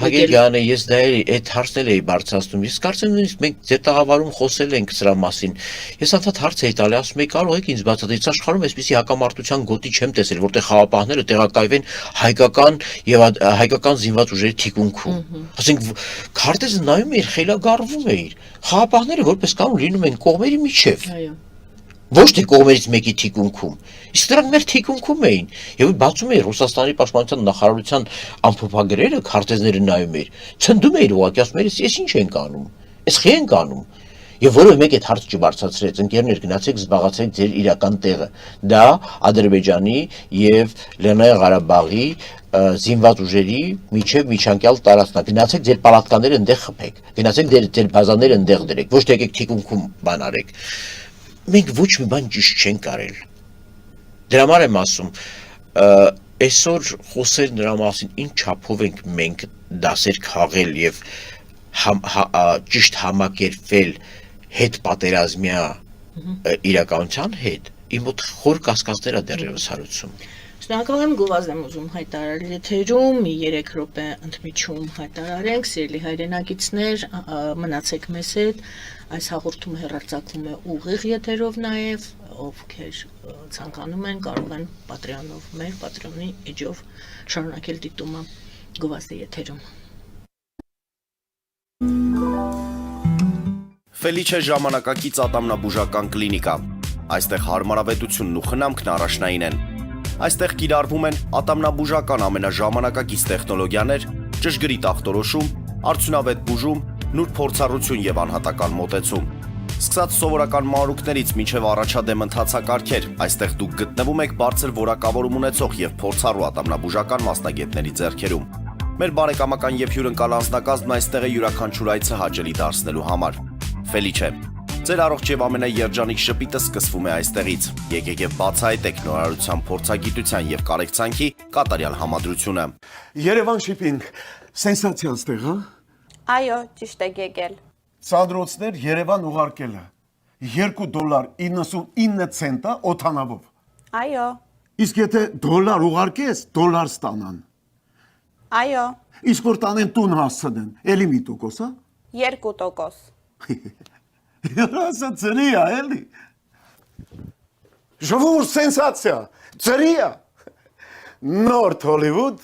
Հակեգյանը, ես դա այդ հարցն էլ էի բարձրացնում։ Ես կարծեմ նույնիսկ մենք ձեր տաղավարում խոսել ենք սրա մասին։ Ես անդադ հարց էի տալի, ասում եի կարող եք ինձ բացատրել, աշխարհում այսպիսի հակամարտության գոտի չեմ տեսել, որտեղ խաղապահները տեղակայվեն հայկական եւ հայկական զինված ուժերի թիկունքում։ Ասենք քարտեզը նայում էիր, խելագարվում էիր։ Խաղապահները որպես կանոն լինում են կողմերի միջև։ Այո։ Ոչ թե կողմերից մեկի թիկունքում։ Իսկ դրանք մեր թիկունքում էին։ Եվ բացում էի Ռուսաստանի պաշտպանության նախարարության ամփոփագրերը, քարտեզները նայում էի։ Ցնդում էի ուղղակի ասում էի, ես ինչ ենք անում։ Ես խի ենք անում։ Եվ որևէ մեկ այդ հարցը չբարձրացրեց, ընկերներ գնացեք զբաղացեք ձեր իրական տեղը։ Դա Ադրբեջանի եւ Լեռնային Ղարաբաղի զինված ուժերի միջև միջանկյալ տարածքն է։ Գնացեք ձեր պալատկաները այնտեղ խփեք։ Գնացեք ձեր բազաները այնտեղ դրեք։ Ոչ թե եկեք թիկունքում բան արեք։ Մենք ոչ մի բան ճիշտ չենք արել։ Դրա համար եմ ասում, այսօր խոսել նրա մասին ինչ չափով ենք մենք դասեր քաղել եւ ճիշտ համակերպվել հետ պատերազմյա իրականության հետ, իմ մոտ խոր կասկածներ է դեռևս հարուցում։ Շնորհակալ եմ, գովազդ եմ ուզում հայտարարել եթերում, մի 3 րոպե ընդմիջում հայտարարենք, սիրելի հայրենակիցներ, մնացեք մեզ հետ, այս հաղորդումը հեռարձակվում է ուղիղ եթերով նաև, ովքեր ցանկանում են, կարող են Patreon-ով, մեր Patreon-ի էջով շարունակել դիտումը գովազդի եթերում։ Ֆելիչե ժամանակակից ատամնաբուժական կլինիկա։ Այստեղ հարմարավետությունն ու խնամքն առաջնային են։ Այստեղ կիրառվում են ատամնաբուժական ամենաժամանակակից տեխնոլոգիաներ, ճշգրիտ ախտորոշում, արդյունավետ բուժում, նուրբ փորձառություն եւ անհատական մոտեցում։ Սկսած սովորական մանրուքներից մինչև առաջադեմ ընթացակարգեր, այստեղ դուք գտնվում եք բարձր որակավորում ունեցող եւ փորձառու ատամնաբուժական մասնագետների ձեռքերում։ Մեր բարեկամական եւ հյուրընկալ անձնակազմն այստեղ է յուրաքանչյուր այցը հաճելի դարձնելու համար։ Ֆելիչե, ձեր առողջ եւ ամենաերջանիկ շպիտը սկսվում է այստեղից։ Եկեք եւ բացահայտեք նորարարության փորձագիտության եւ կարեկցանքի կատարյալ համադրությունը։ Երևան շիփինգ, սենսացիա ստեղ, հա։ Այո, ճիշտ եք եկել։ Սանդրոցներ Երևան ուղարկելը $2.99 օթանավով։ Այո, Իսկ եթե դոլար ուղարկես, դոլար ստանան։ այո, Իսկ որ տանեն տուն հասցնեն, էլի մի տոկոս, հա։ 2%։ Երասը ծրի է, էլի։ Ժողովուրդ սենսացիա, ծրի է։ Նորթ Հոլիվուդ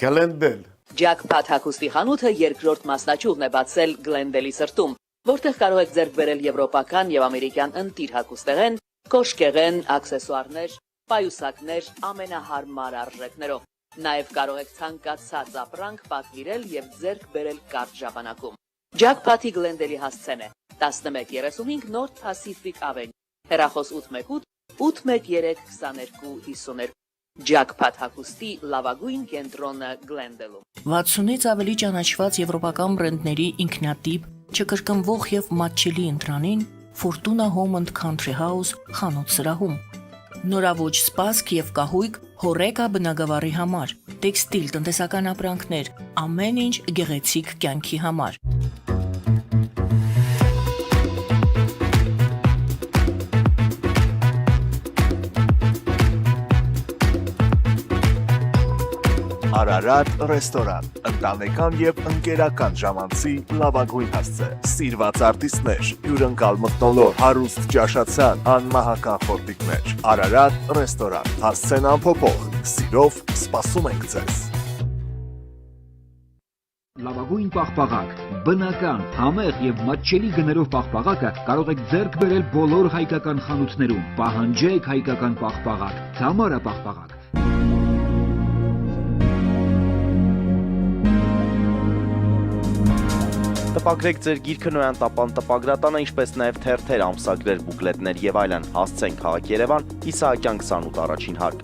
Գլենդել։ Ջաքփաթ հագուստի խանութը երկրորդ մասնաճյուղն է բացել Գլենդելի սրտում, որտեղ կարող եք ձեռք բերել եվրոպական եւ ամերիկյան ընտիր հագուստեղեն, կոշկեղեն, աքսեսուարներ, պայուսակներ ամենահարմար արժեքներով։ Նաեւ կարող եք ցանկացած ապրանք պատվիրել եւ ձեռք բերել կարճ ժամանակում։ Ջաքփաթի Գլենդելի հասցեն է 1135 North Pacific Avenue, հեռախոս 818 813 2252 Ջաքփաթ հագուստի լավագույն կենտրոնը Գլենդելում։ 60-ից ավելի ճանաչված եվրոպական բրենդների ինքնատիպ, չկրկնվող եւ մատչելի ընտրանին Fortuna Home and Country House խանութ սրահում։ Նորավոճ սպասք եւ կահույք հորեկա բնագավառի համար, տեքստիլ տնտեսական ապրանքներ, ամեն ինչ գեղեցիկ կյանքի համար։ Արարատ ռեստորան, ընտանեկան եւ ընկերական ժամանցի լավագույն հասցե, սիրված արտիստներ, հյուրընկալ մթնոլորտ, հարուստ ճաշացան, անմահական խորտիկներ, Արարատ ռեստորան, հասցեն ամփոփող, սիրով սպասում ենք ձեզ։ Լավագույն պաղպաղակ, բնական, համեղ եւ մատչելի գներով պաղպաղակը կարող եք ձեռք բերել բոլոր հայկական խանութներում։ Պահանջեք հայկական պաղպաղակ, Թամարա պաղպաղակ։ Տպագրեք ձեր գիրքը Նոյան տապան տպագրատանը, ինչպես նաև թերթեր, ամսագրեր, բուկլետներ եւ այլն։ Հասցեն քաղաք Երևան, Իսահակյան 28 առաջին հարկ։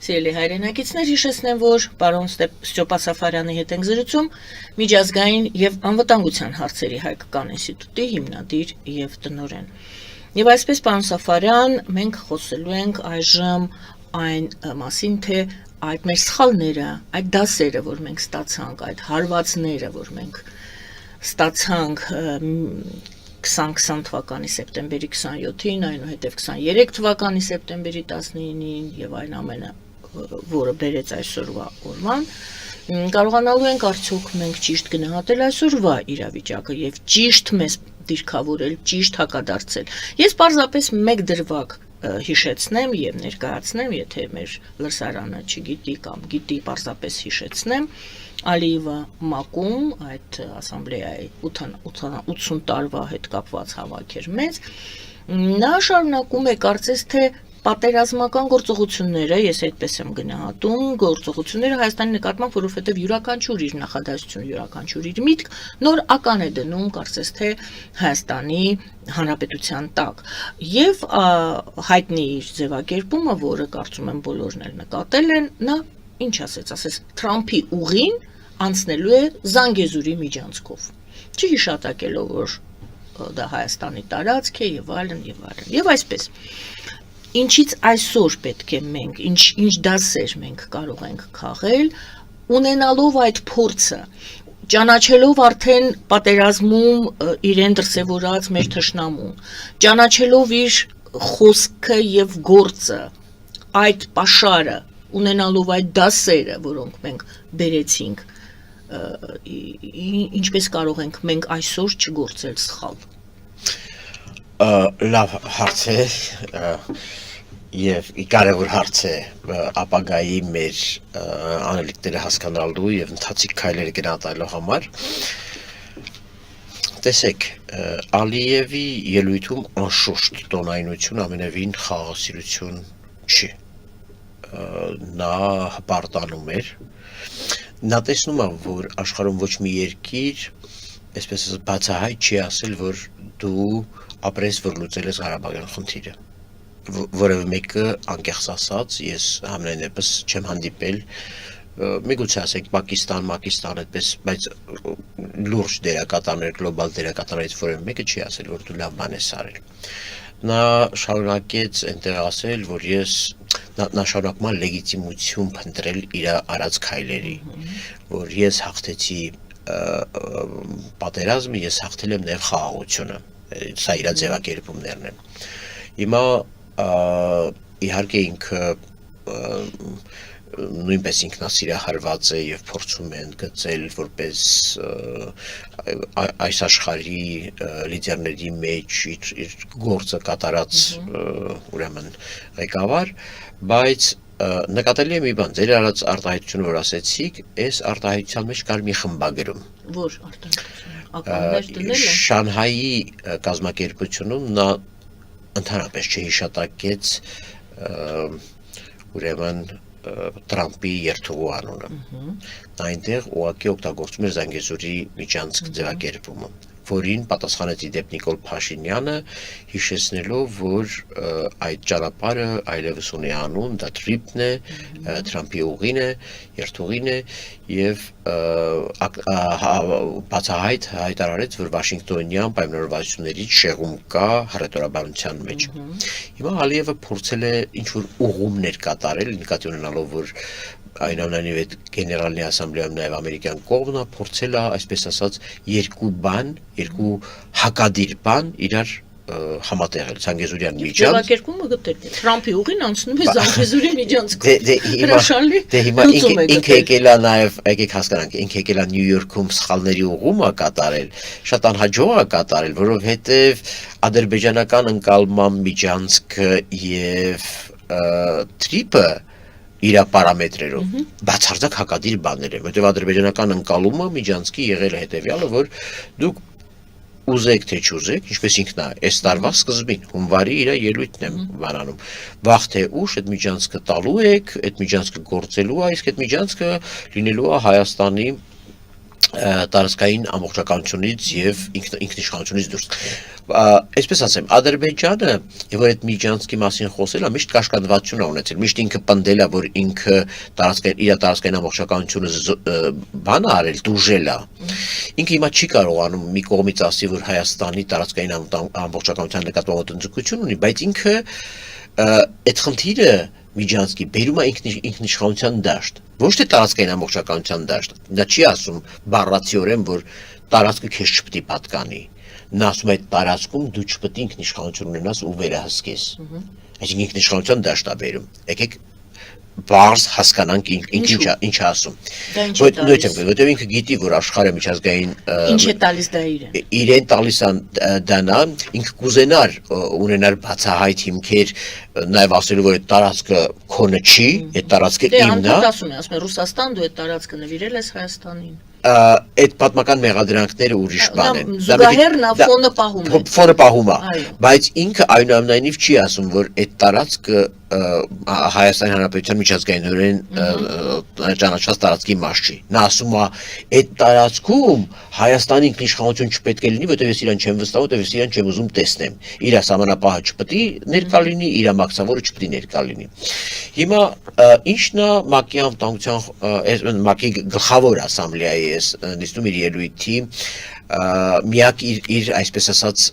Սիրելի հայրենակիցներ, հիշեցնեմ, որ պարոն Ստյոպա Սաֆարյանի հետ ենք զրուցում միջազգային եւ անվտանգության հարցերի հայկական ինստիտուտի հիմնադիր եւ տնօրեն։ Եվ այսպես, պարոն Սաֆարյան, մենք խոսելու ենք այժմ այն մասին, թե այդ մեր սխալները, այդ դասերը, որ մենք ստացանք, այդ հարվածները, որ մենք ստացանք 2020 թվականի սեպտեմբերի 27-ին, այնուհետև 23 թվականի սեպտեմբերի 19-ին եւ այն ամենը, որը բերեց այսօրվա օրվան, կարողանալու ենք արդյոք մենք ճիշտ գնահատել այսօրվա իրավիճակը եւ ճիշտ մեզ դիրքավորել, ճիշտ հակադարձել։ Ես պարզապես մեկ դրվագ հիշեցնեմ եւ ներկայացնեմ, եթե մեր լսարանը չգիտի կամ գիտի, պարզապես հիշեցնեմ, Ալիևը ՄԱԿ-ում այդ ասամբլեայի 80 տարվա հետ կապված հավաք էր մեծ, նա շարունակում է կարծես թե պատերազմական գործողությունները, ես այդպես եմ գնահատում, գործողությունները Հայաստանի նկատմամբ, որովհետև յուրաքանչյուր իր նախադասություն, յուրաքանչյուր իր միտք նոր ական է դնում, կարծես թե Հայաստանի Հանրապետության տակ։ Եվ հայտնի իր ձևակերպումը, որը կարծում եմ բոլորն էլ նկատել են, նա ինչ ասեց Թրամփի ուղին անցնելու է Զանգեզուրի միջանցքով։ Չհիշատակելով, որ դա Հայաստանի տարածք է եւ այլն եւ այլն։ Եվ այսպես ինչից այսօր պետք է մենք, ինչ դասեր մենք կարող ենք քաղել, ունենալով այդ փորձը, ճանաչելով արդեն պատերազմում իրեն դրսևորած մեր թշնամուն, ճանաչելով իր խոսքը եւ գործը, այդ պաշարը, ունենալով այդ դասերը, որոնք մենք բերեցինք, ինչպես կարող ենք մենք այսօր չգործել սխալ։ Լավ հարց է եւ կարևոր հարց է ապագայի մեր անելիքները հասկանալու եւ ընթացիկ քայլերը գնահատելու համար։ Տեսեք, Ալիևի ելույթում անշուշտ տոնայնություն ամենևին խաղաղասիրություն չի։ Նա հպարտանում էր։ Նա տեսնում է, որ աշխարհում ոչ մի երկիր, այսպես ասած, բացահայտ չի ասել, որ դու ապրես, որ լուծել ես Ղարաբաղյան խնդիրը, որևէ մեկը անկեղծ ասած, ես համենայն դեպս չեմ հանդիպել, միգուցե ասենք Պակիստան, այդպես, բայց լուրջ դերակատարներ, գլոբալ դերակատարներից որևէ մեկը չի ասել, որ դու լավ բան ես արել։ Նա շարունակեց այնտեղ ասել, որ նա շարունակում է լեգիտիմություն փնտրել իր արած քայլերի, որ ես հաղթեցի պատերազմը, ես հաղթել եմ նաև խաղաղությունը։ Սա իր ձևակերպումներն են։ Հիմա իհարկե ինքը նույնպես ինքնասիրահարված է եւ փորձում է ընդգծել որպես այս աշխարհի լիդերների մեջ իր գործը կատարած ուրեմն ղեկավար, բայց նկատելի է մի բան, ձեր արած արտահայտությունը, որ ասեցիք, այս արտահայտության մեջ կար մի խմբագրում։ Որ արտահայտություն, ականներ դնել են։ Շանհայի կազմակերպությունում նա ընդհանրապես չհիշատակեց ուրեմն Տրամփի երթուղու անունը։ Նա այնտեղ ուղղակի օգտագործում էր Զանգեզուրի միջանցք ձևակերպումը, որին պատասխանեց իդեպ Նիկոլ Փաշինյանը, հիշեցնելով, որ այդ ճանապարհը այլևս ունի անուն, դա TRIP-ն է, Տրամփի ուղին է, երթուղին է, եւ բացահայտ հայտարարեց, որ Վաշինգտոնյան պայմանավորվածություններից շեղում կա հռետորաբանության մեջ։ Հիմա Ալիևը փորձել է ինչ-որ ուղումներ կատարել, նկատի ունենալով, որ այնուամենայնիվ այդ գեներալների ասամբլեայում նաև ամերիկյան կողմն է փորձել է, այսպես ասած, երկու հակադիր բան իրար համատեղել Զանգեզուրյան միջանց։ Ձևակերպումը գտել։ Թրամփի ուղին անցնում է Զանգեզուրի միջանցք։ Դե հիմա ինքը եկել է նաև, եկեք հասկանանք, ինքը եկել է Նյու Յորքում սխալների ուղումը կատարել, շատ անհաջող է կատարել, որովհետև ադրբեջանական ընկալման միջանցքը եւ տրիպը իր պարամետրերով բացարձակ հակադիր բաներ են, որովհետև ադրբեջանական ընկալումը միջանցքի եղել է հետեւյալը, որ դուք ուզեք թե չուզեք, ինչպես ինքն է, այս տարվա սկզբին, հունվարի իր ելույթն եմ բանանում, վաղ թե ուշ այդ միջանցքը տալու եք, այդ միջանցքը գործելու է, իսկ այդ միջանցքը լինելու է Հայաստանի տարածքային ամբողջականությունից եւ ինքնիշխանությունից դուրս։ Այսպես ասեմ, Ադրբեջանը, որ այդ միջանցքի մասին խոսել է, միշտ կաշկանդվածություն է ունեցել, միշտ ինքը պնդել է, որ ինքը իր տարածքային ամբողջականությունը բան է արել, դուժել է։ Ինքը հիմա չի կարողանում մի կողմից ասի, որ Հայաստանի տարածքային ամբողջականության նկատմամբ ոտնձգություն ունի, բայց ինքը այդ խնդիրը միջանցքի բերում է ինքնիշխանության դաշտ, ոչ թե տարածքային ամբողջականության դաշտ։ Դա չի ասում բառացիորեն, որ տարածքը քեզ չպետք է պատկանի։ Նա ասում է այդ տարածքում դու չպետք է ինքնիշխանություն ունենաս ու վերահսկես։ Այսինքն ինքնիշխանության դաշտ է բերում։ Եկեք բարձ հասկանանք ինչ ասում։ Որտեղ ինքը գիտի, որ աշխարհը միջազգային ինչ է տալիս դա իրեն տալիս է դանա, ինքը կուզենար ունենար բացահայտ հիմքեր, նաև ասելու, որ այդ տարածքը քոնը չի, այդ տարածքը իմն է։ Ասում է, Ռուսաստան, դու այդ տարածքը նվիրել ես Հայաստանին։ Այդ պատմական մեղադրանքները ուրիշ բան են։ Զուգահեռ նա ֆոնը պահում է։ Ֆոնը պահում է, բայց ինքը այնուամենայնիվ չի ասում, որ այդ տարածքը Հայաստանի Հանրապետության միջազգայինորեն ճանաչված տարածքի մաս չի։ Նա ասում է, այդ տարածքում Հայաստանի ինքնիշխանություն չպետք է լինի, որտեղ ես իրան չեմ վստահում, որտեղ ես իրան չեմ ուզում տեսնեմ։ Իր սահմանապահը չպետք է ներկա լինի, իր մաքսավորը չպետք է ներկա լինի։ Հիմա ինչն է ՄԱԿ-ի անվտանգության, ՄԱԿ-ի գլխավոր ասամբլեայի նիստում իր ելույթի միակ իր այսպես ասած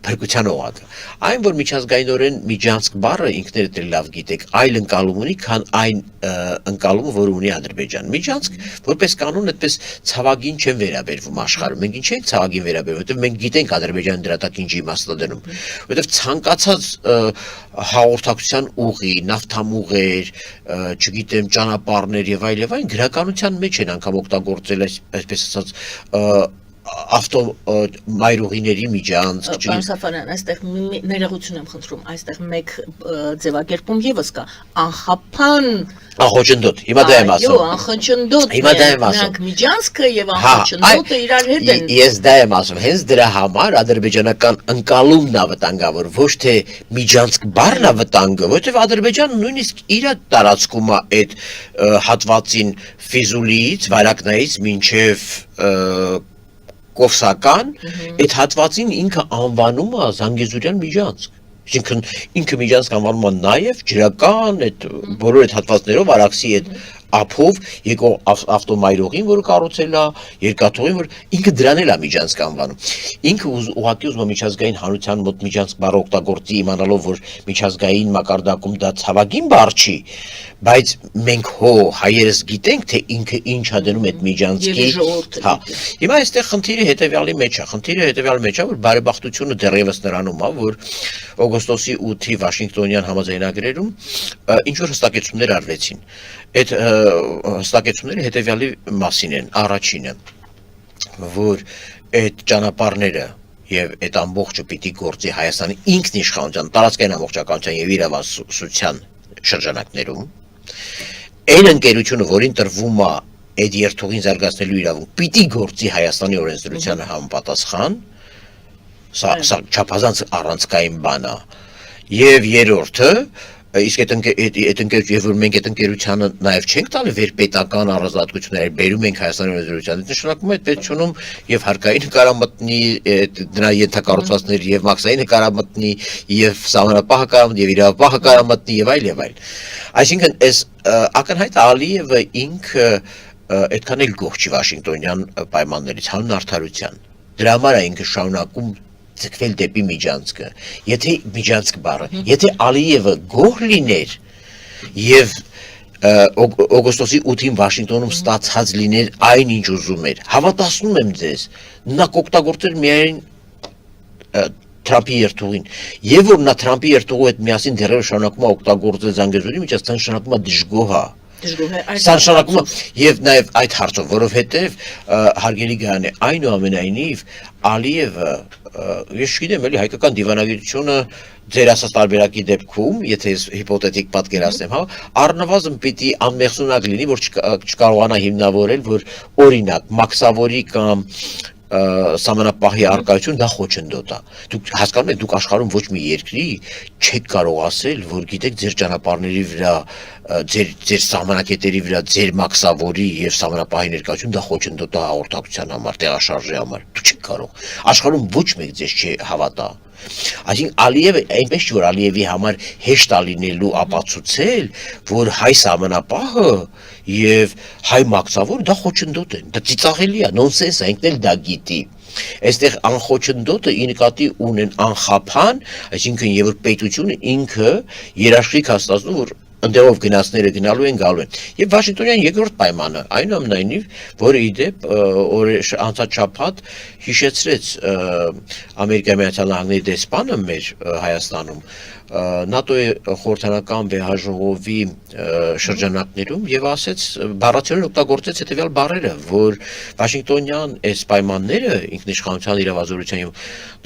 փրկության օղակը։ Այն, որ միջազգայինորեն միջանցք բառը ինքներդ էլ լավ գիտեք, այլ ընկալում ունի, քան այն ընկալումը, որը ունի Ադրբեջանը։ Միջանցք որպես կանոն այդպես ցավագին չեն վերաբերվում աշխարհում։ Մենք ինչ ենք ցավագին վերաբերվում, որովհետև մենք գիտենք Ադրբեջանը դրա տակ ինչ իմաստ է դնում։ Որովհետև ցանկացած հաղորդակցության ուղի, նավթամուղեր, չգիտեմ, ճանապարհներ եւ այլն գրականության մեջ են անգամ օգտագործել այսպես ասած ավտոմայրուղիների միջանցք։ Պարոն Սաֆարյան, այստեղ ներողություն եմ խնդրում, այստեղ մեկ ձևակերպում եւս կա, անխափան անխոչնդոտ, հիմա դա եմ ասում։ Այո, անխոչնդոտ։ Հիմա դա եմ ասում։ Նրանք միջանցքը եւ անխոչնդոտը իրար հետ են։ Ես դա եմ ասում, հենց դրա համար ադրբեջանական ընկալումն է վտանգավոր, ոչ թե միջանցք բառն է վտանգը, որովհետեւ Ադրբեջանը նույնիսկ իր տարածքում է այդ հատվածին Ֆիզուլիից, Վարակնայից մինչեւ Կովսական, այդ հատվածին ինքը անվանում է Զանգեզուրյան միջանցք։ Այսինքն ինքը միջանցք անվանում է նաև ջրական այդ բոլոր այդ հատվածներով Արաքսի այդ ափով եկող ավտոմայրուղին, որը կառուցել է, երկաթուղին, որ ինքը դրան էլ է միջանցք անվանում։ Ինքը ուղղակի ուզում է միջազգային հանրության մոտ միջանցք բառը օգտագործի, իմանալով, որ միջազգային մակարդակում դա ցավագին բառ չի, բայց մենք հայերս գիտենք, թե ինքը ինչ է դնում այդ միջանցքի։ Հա։ Հիմա այստեղ խնդիրը հետևյալի մեջ է, որ բարեբախտությունը դեռևս նրանում է, որ օգոստոսի 8-ի Վաշինգտոնյան համաձայնագրերում ինչ որ հստակեցումներ արվեցին։ Այդ հստակեցումները հետևյալի մասին են, առաջինը, որ այդ ճանապարհները եւ այդ ամբողջը պիտի գործի Հայաստանի ինքնիշխանության, տարածքային ամբողջականության եւ իրավասության շրջանակներում, այն ընկերությունը, որին տրվում է այդ երթուղին զարգացնելու իրավունք, պիտի գործի Հայաստանի օրենսդրությանը համապատասխան, սա չափազանց առանցքային բան է, եւ երրորդը իսկ այդ ընկերությունը, որ մենք այդ ընկերությանը նաև չենք տալի վերպետական առանձնահատկություններ, բերում ենք Հայաստանի օրենսդրությանը, նշանակում է այդ պետությունում եւ հարկային նկարամտնի, դրա ենթակառուցվածքներ եւ մաքսային նկարամտնի եւ սահմանապահ նկարամտնի եւ իրավապահ նկարամտնի եւ այլ։ Այսինքն այս ակնհայտ Ալիևը ինքը այդքան էլ գոհ չի Վաշինգտոնյան պայմաններից հանուն արդարության։ Դրա համար է ինքը շարունակում ցկվել դեպի միջանցքը։ Եթե միջանցք բառը, եթե Ալիևը գոհ լիներ եւ օգոստոսի 8-ին Վաշինգտոնում ստացած լիներ այն ինչ ուզում էր, հավատացնում եմ ձեզ, նա կօգտագործեր միայն Թրամփի երթուղին, եւ որ նա Թրամփի երթուղու հետ միասին դեռևս շարունակում է օգտագործել Զանգեզուրի միջազգային շարունակում է դժգոհ է։ Սանշանակում եւ նաեւ այդ հարցով, որովհետեւ հարգելի գան է, այնուամենայնիվ Ալիևը, ես չգիտեմ, էլի հայկական դիվանագիտությունը ձեր ասած տարբերակի դեպքում, եթե ես հիպոթետիկ պատկերացնեմ, հա, առնվազն պիտի անմեղսունակ լինի, որ չկարողանա հիմնավորել, որ օրինակ մաքսավորի կամ սահմանապահի արկայություն դա խոչընդոտ է։ Դուք հասկանում եք, դուք աշխարհում ոչ մի երկրի չեք կարող ասել, որ գիտեք ձեր ճանապարհների վրա, ձեր սահմանակետերի վրա ձեր մաքսավորի եւ սահմանապահի ներկայություն դա խոչընդոտ է հաղորդակցության համար, տեղաշարժի համար։ Դուք չեք կարող։ Աշխարհում ոչ մեկ ձեզ չի հավատա։ Այսինքն Ալիևը այնպես չէ, որ Ալիևի համար հեշտ է լինելու ապացուցել, որ հայ սահմանապահը եւ հայ մաքսավոր դա խոչընդոտ են։ Դա ծիծաղելի է, նոնսենս է, ինքն էլ դա գիտի։ Այստեղ անխոչընդոտը ի նկատի ունեն անխափան, այսինքն եւ որ պետությունը ինքը երաշխիք հաստատում, որ ընդեղով գնացները գնալու են գալու են։ Եվ Վաշինգտոնյան երկրորդ պայմանը, այնուամենայնիվ, որը իդեպ անցած շաբաթ հիշեցրեց Ամերիկայի Միացյալ Նահանգների դեսպանը մեր Հայաստանում, ՆԱՏՕ-ի խորհրդանական վեհաժողովի շրջանակներում եւ ասեց բառացիորեն օգտագործեց հետեւյալ բառերը, որ Վաշինգտոնյան այս պայմանները ինքնիշխանության իրավազորության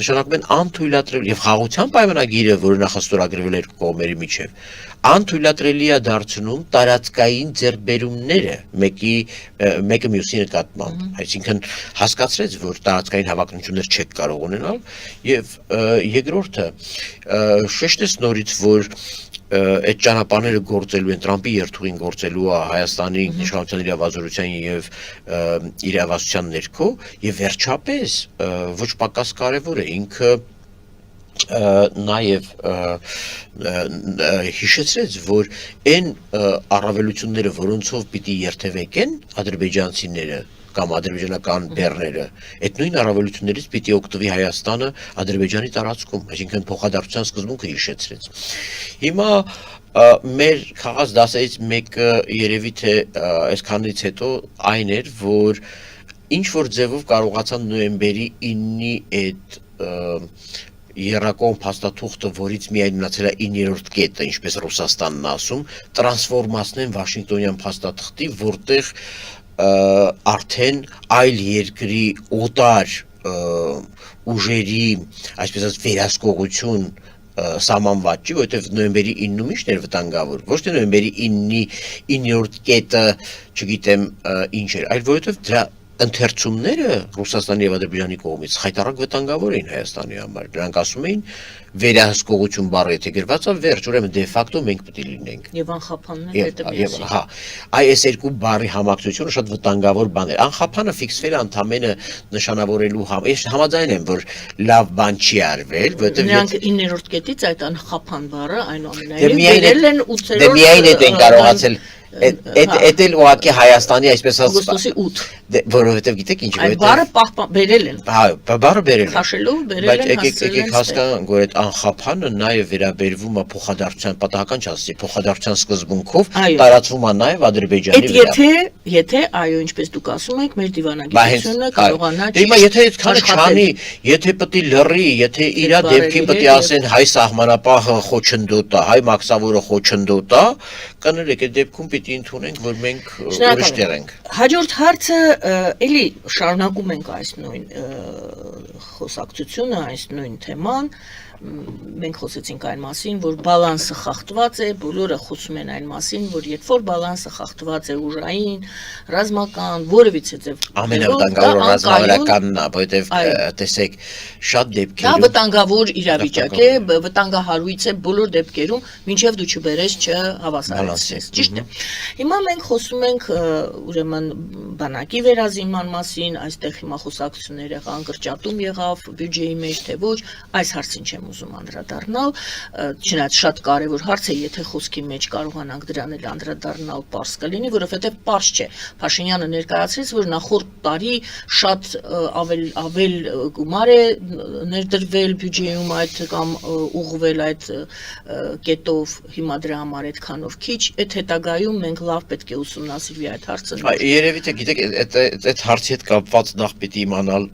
նշանակում են անթույլատրել եւ խաղաղության պայմանագիրը, որը նախաստորագրվել էր կողմերի միջև, անթույլատրելի է դարձնում տարածքային ձեռքբերումները մեկը մյուսի նկատմամբ, այսինքն հասկացրեց, որ տարածքային հավակնություններ չեք կարող ունենալ եւ երկրորդը շեշտեց նորից, որ այդ ճանապարհները գործելու են Տրամփի երթուղին գործելու է Հայաստանի ինքնիշխանության իրավազորության եւ իրավասության ներքո եւ վերջապես ոչ պակաս կարեւոր է ինքը նաև հիշեցրեց, որ այն առավելությունները, որոնցով պիտի երթևեկեն ադրբեջանցիները կամ ադրբեջանական բեռները, այդ նույն առավելություններից պիտի օգտվի Հայաստանը Ադրբեջանի տարածքում, այսինքն փոխադարձության սկզբունքը հիշեցրեց։ Հիմա մեր խաղաց դասերից մեկը երևի թե այսքանից հետո այն էր, որ ինչ որ ձևով կարողացան նոյեմբերի 9-ի այդ երակոմ փաստաթուղթը, որից միայն մնացել է 9-րդ կետը, ինչպես Ռուսաստանն ասում, տրանսֆորմացնեն Վաշինգտոնյան փաստաթղթի, որտեղ արդեն այլ երկրի օտար ուժերի, այսպես ասած, վերահսկողություն սահմանված չի, որովհետև նոյեմբերի 9-ում ի՞նչն էր վտանգավոր, ոչ թե նոյեմբերի 9-ի 9-րդ կետը, չգիտեմ ինչ էր, այլ որովհետև դրա ընթերցումները Ռուսաստանի եւ Ադրբեջանի կողմից խայտառակ վտանգավոր էին Հայաստանի համար։ Նրանք ասում էին վերահսկողություն բառը եթե գրված է, վերջ, ուրեմն դե ֆակտո մենք պետք է լինենք։ Եվ անխափանն է հետևյալը։ Հա, այս երկու բառի համակցությունը շատ վտանգավոր բան է։ Անխափանը ֆիքսվել է ընդամենը նշանավորելու համար։ Ես համաձայն եմ, որ լավ բան չի արվել, որովհետեւ նրանք 9-րդ կետից այդ անխափան բառը այնուամենայնիվ վերել են 8-րդ։ Դե միայն այդ են կարողացել Էդ էլ ուղղակի Հայաստանի այսպես ասած օգոստոսի 8 որովհետև գիտեք ինչ այդ բառը բերել են հա բառը բերել են քաշելով բերել են եկեք հասկանանք որ այդ անխափանը նաև վերաբերվում է փոխադարձության պատահական չասի փոխադարձության սկզբունքով տարածվում է նաև Ադրբեջանի վրա եթե այո ինչպես դուք ասում եք մեր դիվանագիտությունը կարողանա հիմա եթե այդքանը չանի եթե պետք է լռի եթե իր դեպքին պետք է ասեն հայ սահմանապահը խոչընդոտ է հայ մաքսավորը խոչընդոտ է կներեք այդ դեպքում պիտի ընդունենք, որ մենք ուրիշ տեղ ենք։ Հաջորդ հարցը էլի շարունակում ենք այս նույն խոսակցությունը, այս նույն թեման, մենք խոսեցինք այն մասին, որ բալանսը խախտված է, բոլորը խոսում են այն մասին, որ երբ որ բալանսը խախտված է ուժային, ռազմական, որևիցե ձև ամենավտանգավոր ռազմավարականն է, որովհետև տեսեք շատ դեպքերում դա վտանգավոր իրավիճակ է, վտանգահարույց է բոլոր դեպքերում, մինչև դու չբերես չհավասարեցնես, ճիշտ է։ Հիմա մենք խոսում ենք ուրեմն բանակի վերազինման մասին, այստեղ հիմա խոսակցություններ եղան, կրճատում եղավ բյուջեի մեջ, թե ոչ, այս հարցին չեմ ուզում անդրադառնալ, չնայած շատ կարևոր հարց է, եթե խոսքի մեջ կարողանանք դրան էլ անդրադառնալ, պարզ կլինի, որովհետև պարզ չէ։ Փաշինյանը ներկայացրեց, որ նախորդ տարի շատ ավել գումար է ներդրվել բյուջեում այդ կամ ուղղվել այդ կետով, հիմա դրա համար այդքանով քիչ, այդ հետագայում մենք լավ պետք է ուսումնասիրվի այդ հարցը։ Երևի թե գիտեք, այդ հարցի հետ կապված նախ պիտի իմանալ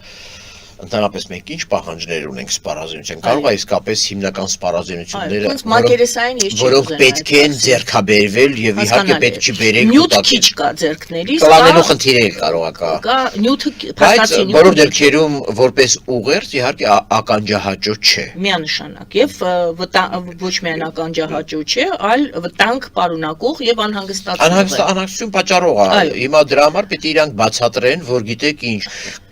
Ընդհանրապես մենք ինչ պահանջներ ունենք սպառազինության։ Կարող է իսկապես հիմնական սպառազինությունները, ոնց մակերեսային ես չի որոնք պետք են ձեռքաբերվել եւ իհարկե պետք չի բերել նյութ քիչ կա ձեռքներիս, կլանելու խնդիրներ կարող է կա նյութը բայց փաստացի բոլոր դեպքերում որպես ուղերձ իհարկե ականջահաճո չէ։ միանշանակ եւ ոչ միայն ականջահաճո չէ, այլ վտանգ պարունակող եւ Անհանգստություն պատճառող է։ Հիմա դրա համար պետք է իրանք բացատրեն, որ գիտեք ինչ,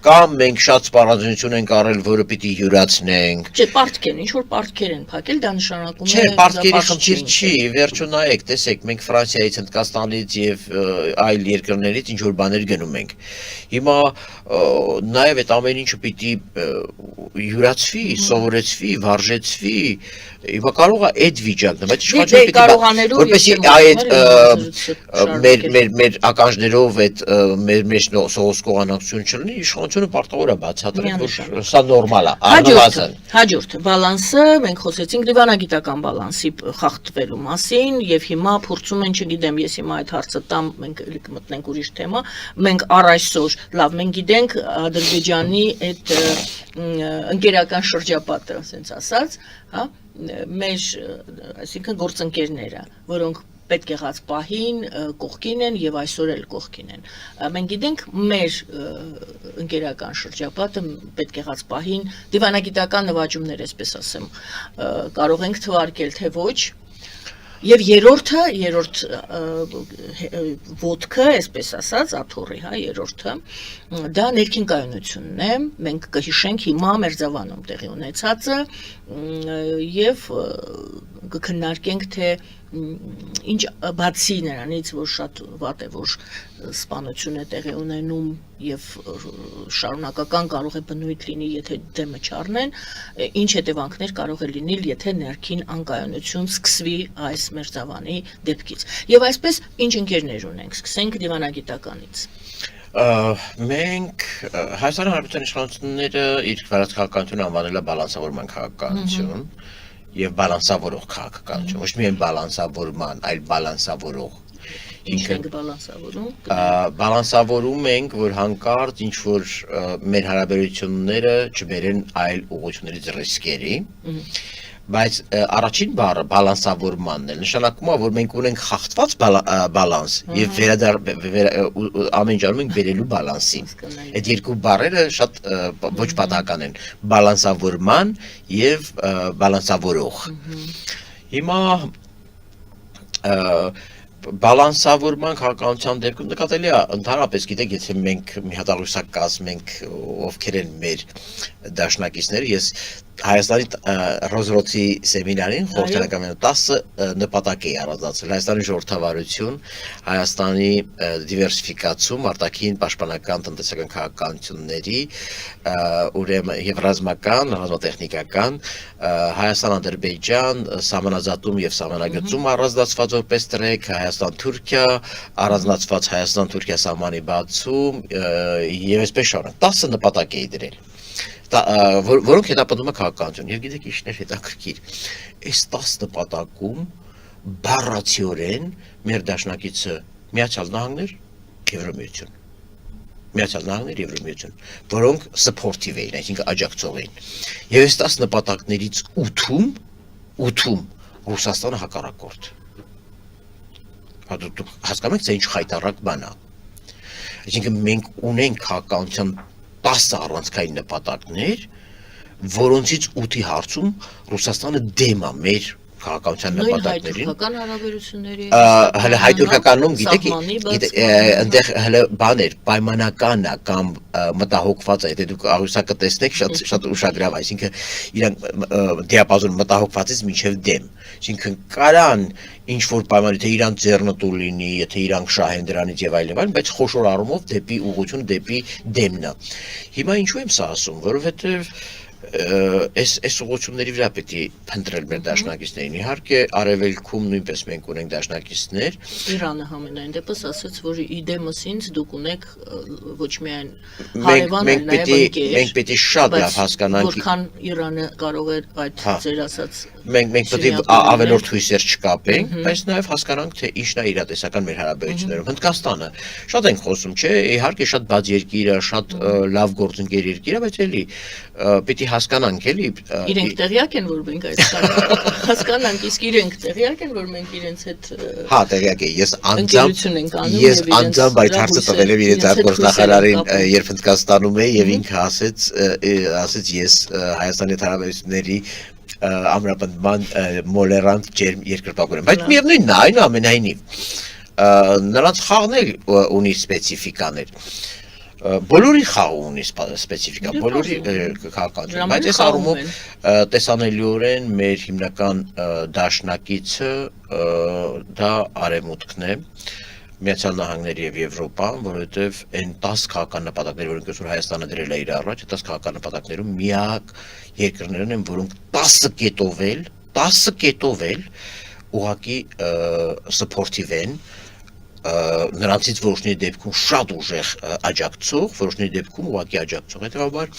կամ մենք շատ սպառազինություն ենք առել, որը պիտի յուրացնենք։ Չէ, պարտքեր, ինչ որ պարտքեր են փակել, դա նշանակում է Չէ, պարտքերի խնդիր չի, վերջո նայեք, տեսեք, մենք Ֆրանսիայից, Հնդկաստանից եւ այլ երկրներից ինչ որ բաներ գնում ենք։ Հիմա նաեւ այդ ամեն ինչը պիտի յուրացվի, սովորեցվի, վարժեցվի։ Հիմա կարող է այդ վիճակն, բայց իշխանությունը պիտի որպեսզի այդ մեր ականջներով այդ մեր մեջ սողոսկողանակություն չլինի, իշխանությունը պարտավոր է բացատրել, որ սա նորմալ է, առնվազն։ Հաջորդ բալանսը, մենք խոսեցինք դիվանագիտական բալանսի խախտվելու մասին եւ հիմա փորձում են, չգիտեմ, ես հիմա այդ հարցը տամ, մենք մտնենք ուրիշ թեմա, մենք առայսօր, լավ, մենք գիտենք Ադրբեջանի այդ ընկերական շրջապատը, ասենց ասած, հա, մեր, այսինքն գործընկերները, որոնք պետք եղած պահին կողքին են եւ այսօր էլ կողքին են։ Մենք գիտենք մեր ընկերական շրջապատը պետք եղած պահին դիվանագիտական նվաճումներ, այսպես ասեմ, կարող ենք թվարկել թե ոչ։ Եվ երրորդ ոտքը, այսպես ասած, աթոռի, հա, երրորդը, դա ներքին կայունությունն է, մենք կհիշենք հիմա Մերձավանում տեղի ունեցածը եւ կքննարկենք, թե ինչ բացի նրանից, որ շատ վատ է, որ սպանություն է տեղի ունենում եւ շարունակական կարող է բնույթ լինի, եթե դեմը չառնեն, ինչ հետևանքներ կարող է լինել, եթե ներքին անկայունություն սկսվի այս Մերձավանի դեպքից։ Եվ այսպես ինչ ընկերներ ունենք, սկսենք դիվանագիտականից։ Մենք Հայաստանի Հանրապետության իշխանությունները իր քաղաքականությունը անվանել է բալանսավորման քաղաքականություն եւ բալանսավորող քաղաքականություն, ոչ միայն բալանսավորման, այլ բալանսավորող։ Ինչ ենք բալանսավորում։ Բալանսավորում ենք, որ հանկարծ ինչ որ մեր հարաբերությունները չբերեն այլ ուղղություններից ռիսկերի, բայց առաջին բառը բալանսավորմանն է, նշանակում է, որ մենք ունենք խախտված բալանս եւ ամեն ինչ անում ենք բերելու բալանսի։ Այդ երկու բառերը շատ ոչ պատահական են, բալանսավորման եւ բալանսավորող։ Հիմա բալանսավորման քաղաքականության դեպքում նկատելի է ընդհանրապես, գիտեք, եթե մենք մի հատառույցակ կազմենք, ովքեր են մեր դաշնակիցները, ես Հայաստանի Ռոզրոցի սեմինարին խորհրդանական 10 նպատակ է առանձնացրել Հայաստանի ժողովրդավարություն, Հայաստանի դիվերսիֆիկացում, արտաքին պաշտպանական տնտեսական քաղաքականությունների, ուրեմն եւ ռազմական, ռազմատեխնիկական, Հայաստան-Ադրբեջան, սահմանազատում եւ սահմանագծում առանձնացված որպես տրեք, Հայաստան-Թուրքիա, առանձնացված Հայաստան-Թուրքիա սահմանի բացում եւ այսպես շարունակ 10 նպատակ է դրել։ Որոնք հետապնդում է քաղաքականություն, եւ գիտեք ինչն է հետաքրքիր, այս 10 նպատակում բառացիորեն մեր դաշնակիցը Միացյալ Նահանգներ, Եվրամիություն, Միացյալ Նահանգներ, Եվրամիություն, որոնք supportive էին, այսինքն աջակցող էին, եւ այս 10 նպատակներից 8-ում Ռուսաստանը հակառակորդ։ Դուք հասկանում եք, թե ինչ խայտառակ բան է, այսինքն մենք ունենք քաղաքականության 10 առանցքային նպատակներ, որոնցից 8-ի հարցում Ռուսաստանը դեմ է մեր քաղաքականության նպատակներին։ Հայ-թուրքական հարաբերությունների հələ հայ-թուրքականում գիտեք, այնտեղ հələ բաներ պայմանական է կամ մտահոգված է, եթե դուք աղյուսակը տեսնեք, շատ ուշագրավ, այսինքն իրանք դիապազոն մտահոգվածից մինչև դեմ։ Այսինքն կարան ինչ որ պայման, եթե իրանք ձեռնտու լինի, եթե իրանք շահեն դրանից եւ այլն, բայց խոշոր առումով դեպի ուղղություն, դեպի դեմն է։ Հիմա ինչու եմ սա ասում, որովհետեւ այս ուղղությունների վրա պետք է փնտրել մեր դաշնակիցներին։ Իհարկե արևելքում նույնպես մենք ունենք դաշնակիցներ։ Իրանը համենայն դեպս ասաց, որ իդեմս ինձ դուք ունեք ոչ միայն հարևան, այլ նաև ընկեր։ Մենք պետք է շատ լավ հասկանանք, որքան Իրանը կարող է այդ ձեր ասած մենք պետք է ավելորդ հույսեր չկապենք, բայց նաև հասկանանք, թե ինչն է իրատեսական մեր հարաբերություններում։ Հնդկաստանը շատ ենք խոսում, չէ՞, իհարկե շատ բաց երկիր է, շատ լավ գործընկեր երկիր է, բայց էլի պետք է հասկանանք, էլի իրենք տեղյակ են, որ մենք այս հասկանանք, իսկ իրենք տեղյակ են, որ մենք իրենց հետ հա, տեղյակ է, ես անձամբ այդ հարցը տվել եմ իրենց արտգործնախարարին, երբ Հնդկաստանում էի եւ ինքը ասեց ես Հայաստանի հարաբերությունների ամրապնդման մոլերանտ ջերմ երկրպագու եմ, բայց միևնույնն է, այնուամենայնիվ նրանց խաղն էլ ունի սպეციფიկաներ, բոլորի խաղը ունի սպეციფիկա, բոլորի քաղաքականություն, բայց այս առումով տեսանելիորեն մեր հիմնական դաշնակիցը դա արևմուտքն է, Միացյալ Նահանգները եւ Եվրոպան, որովհետեւ այն 10 քաղաքական նպատակներ, որոնք այսօր Հայաստանը դրել է իր առաջ, 10 քաղաքական նպատակներում միակ երկրներն են, որոնք 10 կետով էլ ուղղակի սփորթիվ են, նրանցից որոշների դեպքում շատ ուժեղ աջակցող, որոշների դեպքում ուղղակի աջակցող, հետեւաբար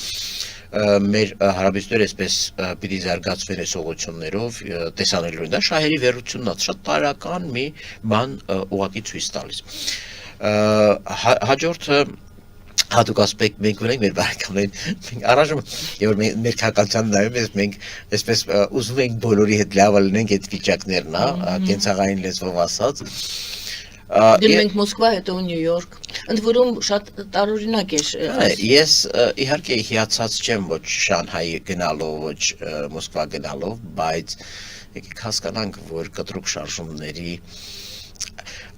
մեր հարաբերությունները այսպես պիտի զարգացվեն այս ուղղություններով, տեսանելիորեն դա շահերի վերությունն է, շատ տարական մի բան ուղղակի ցույց տալիս։ Հաջորդը հատուկ ասպեկտ մենք ունենք մեր բարեկամներին, մենք առայժմ երբ մեր քաղաքականությանը նայում ենք, մենք այսպես ուզում ենք բոլորի հետ լավ լինենք այդ վիճակներն, կենցաղային լեզվով ասած։ Դիմենք Մոսկվա, հետո Նյու Յորք, ընդ որում շատ տարօրինակ էր։ Ես իհարկե հիացած չեմ ոչ Շանհայի գնալով, ոչ Մոսկվա գնալով, բայց եկեք հասկանանք, որ կտրուկ շարժումների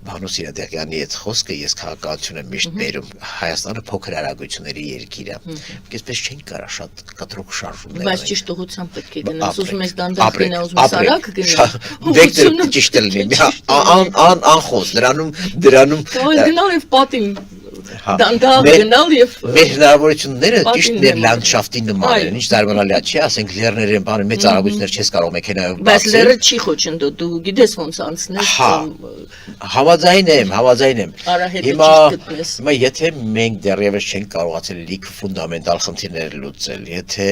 Բանոս Իրադեղյանի այդ խոսքը ես քաղաքականություն եմ միշտ բերում, Հայաստանը փոքր արագությունների երկիր է։ Մենք այսպես չենք կարա շատ կտրուկ շարժումներ։ Բայց ճիշտ ուղղությամբ պետք է գնաս, ուզում ես դանդաղ գնա, ուզում ես արագ գնա։ Վեկտորը ճիշտ է լինի։ Անխոս դրանում գնալ եւ պատին դանդաղ գնալ եւ մեր հնարավորությունները ճիշտ մեր լանդշաֆտի նման են, ինչ զարմանալի է, չի, ասենք լեռները բանը մեծ արագություններ չես կարող մեքենայով բացել։ Բայց լեռը չի խոչընդու, դու գիտես ոնց անցնես։ Համաձայն եմ։ Հիմա եթե մենք դեռևս չենք կարողացել լիքը ֆունդամենտալ խնդիրներ լուծել, եթե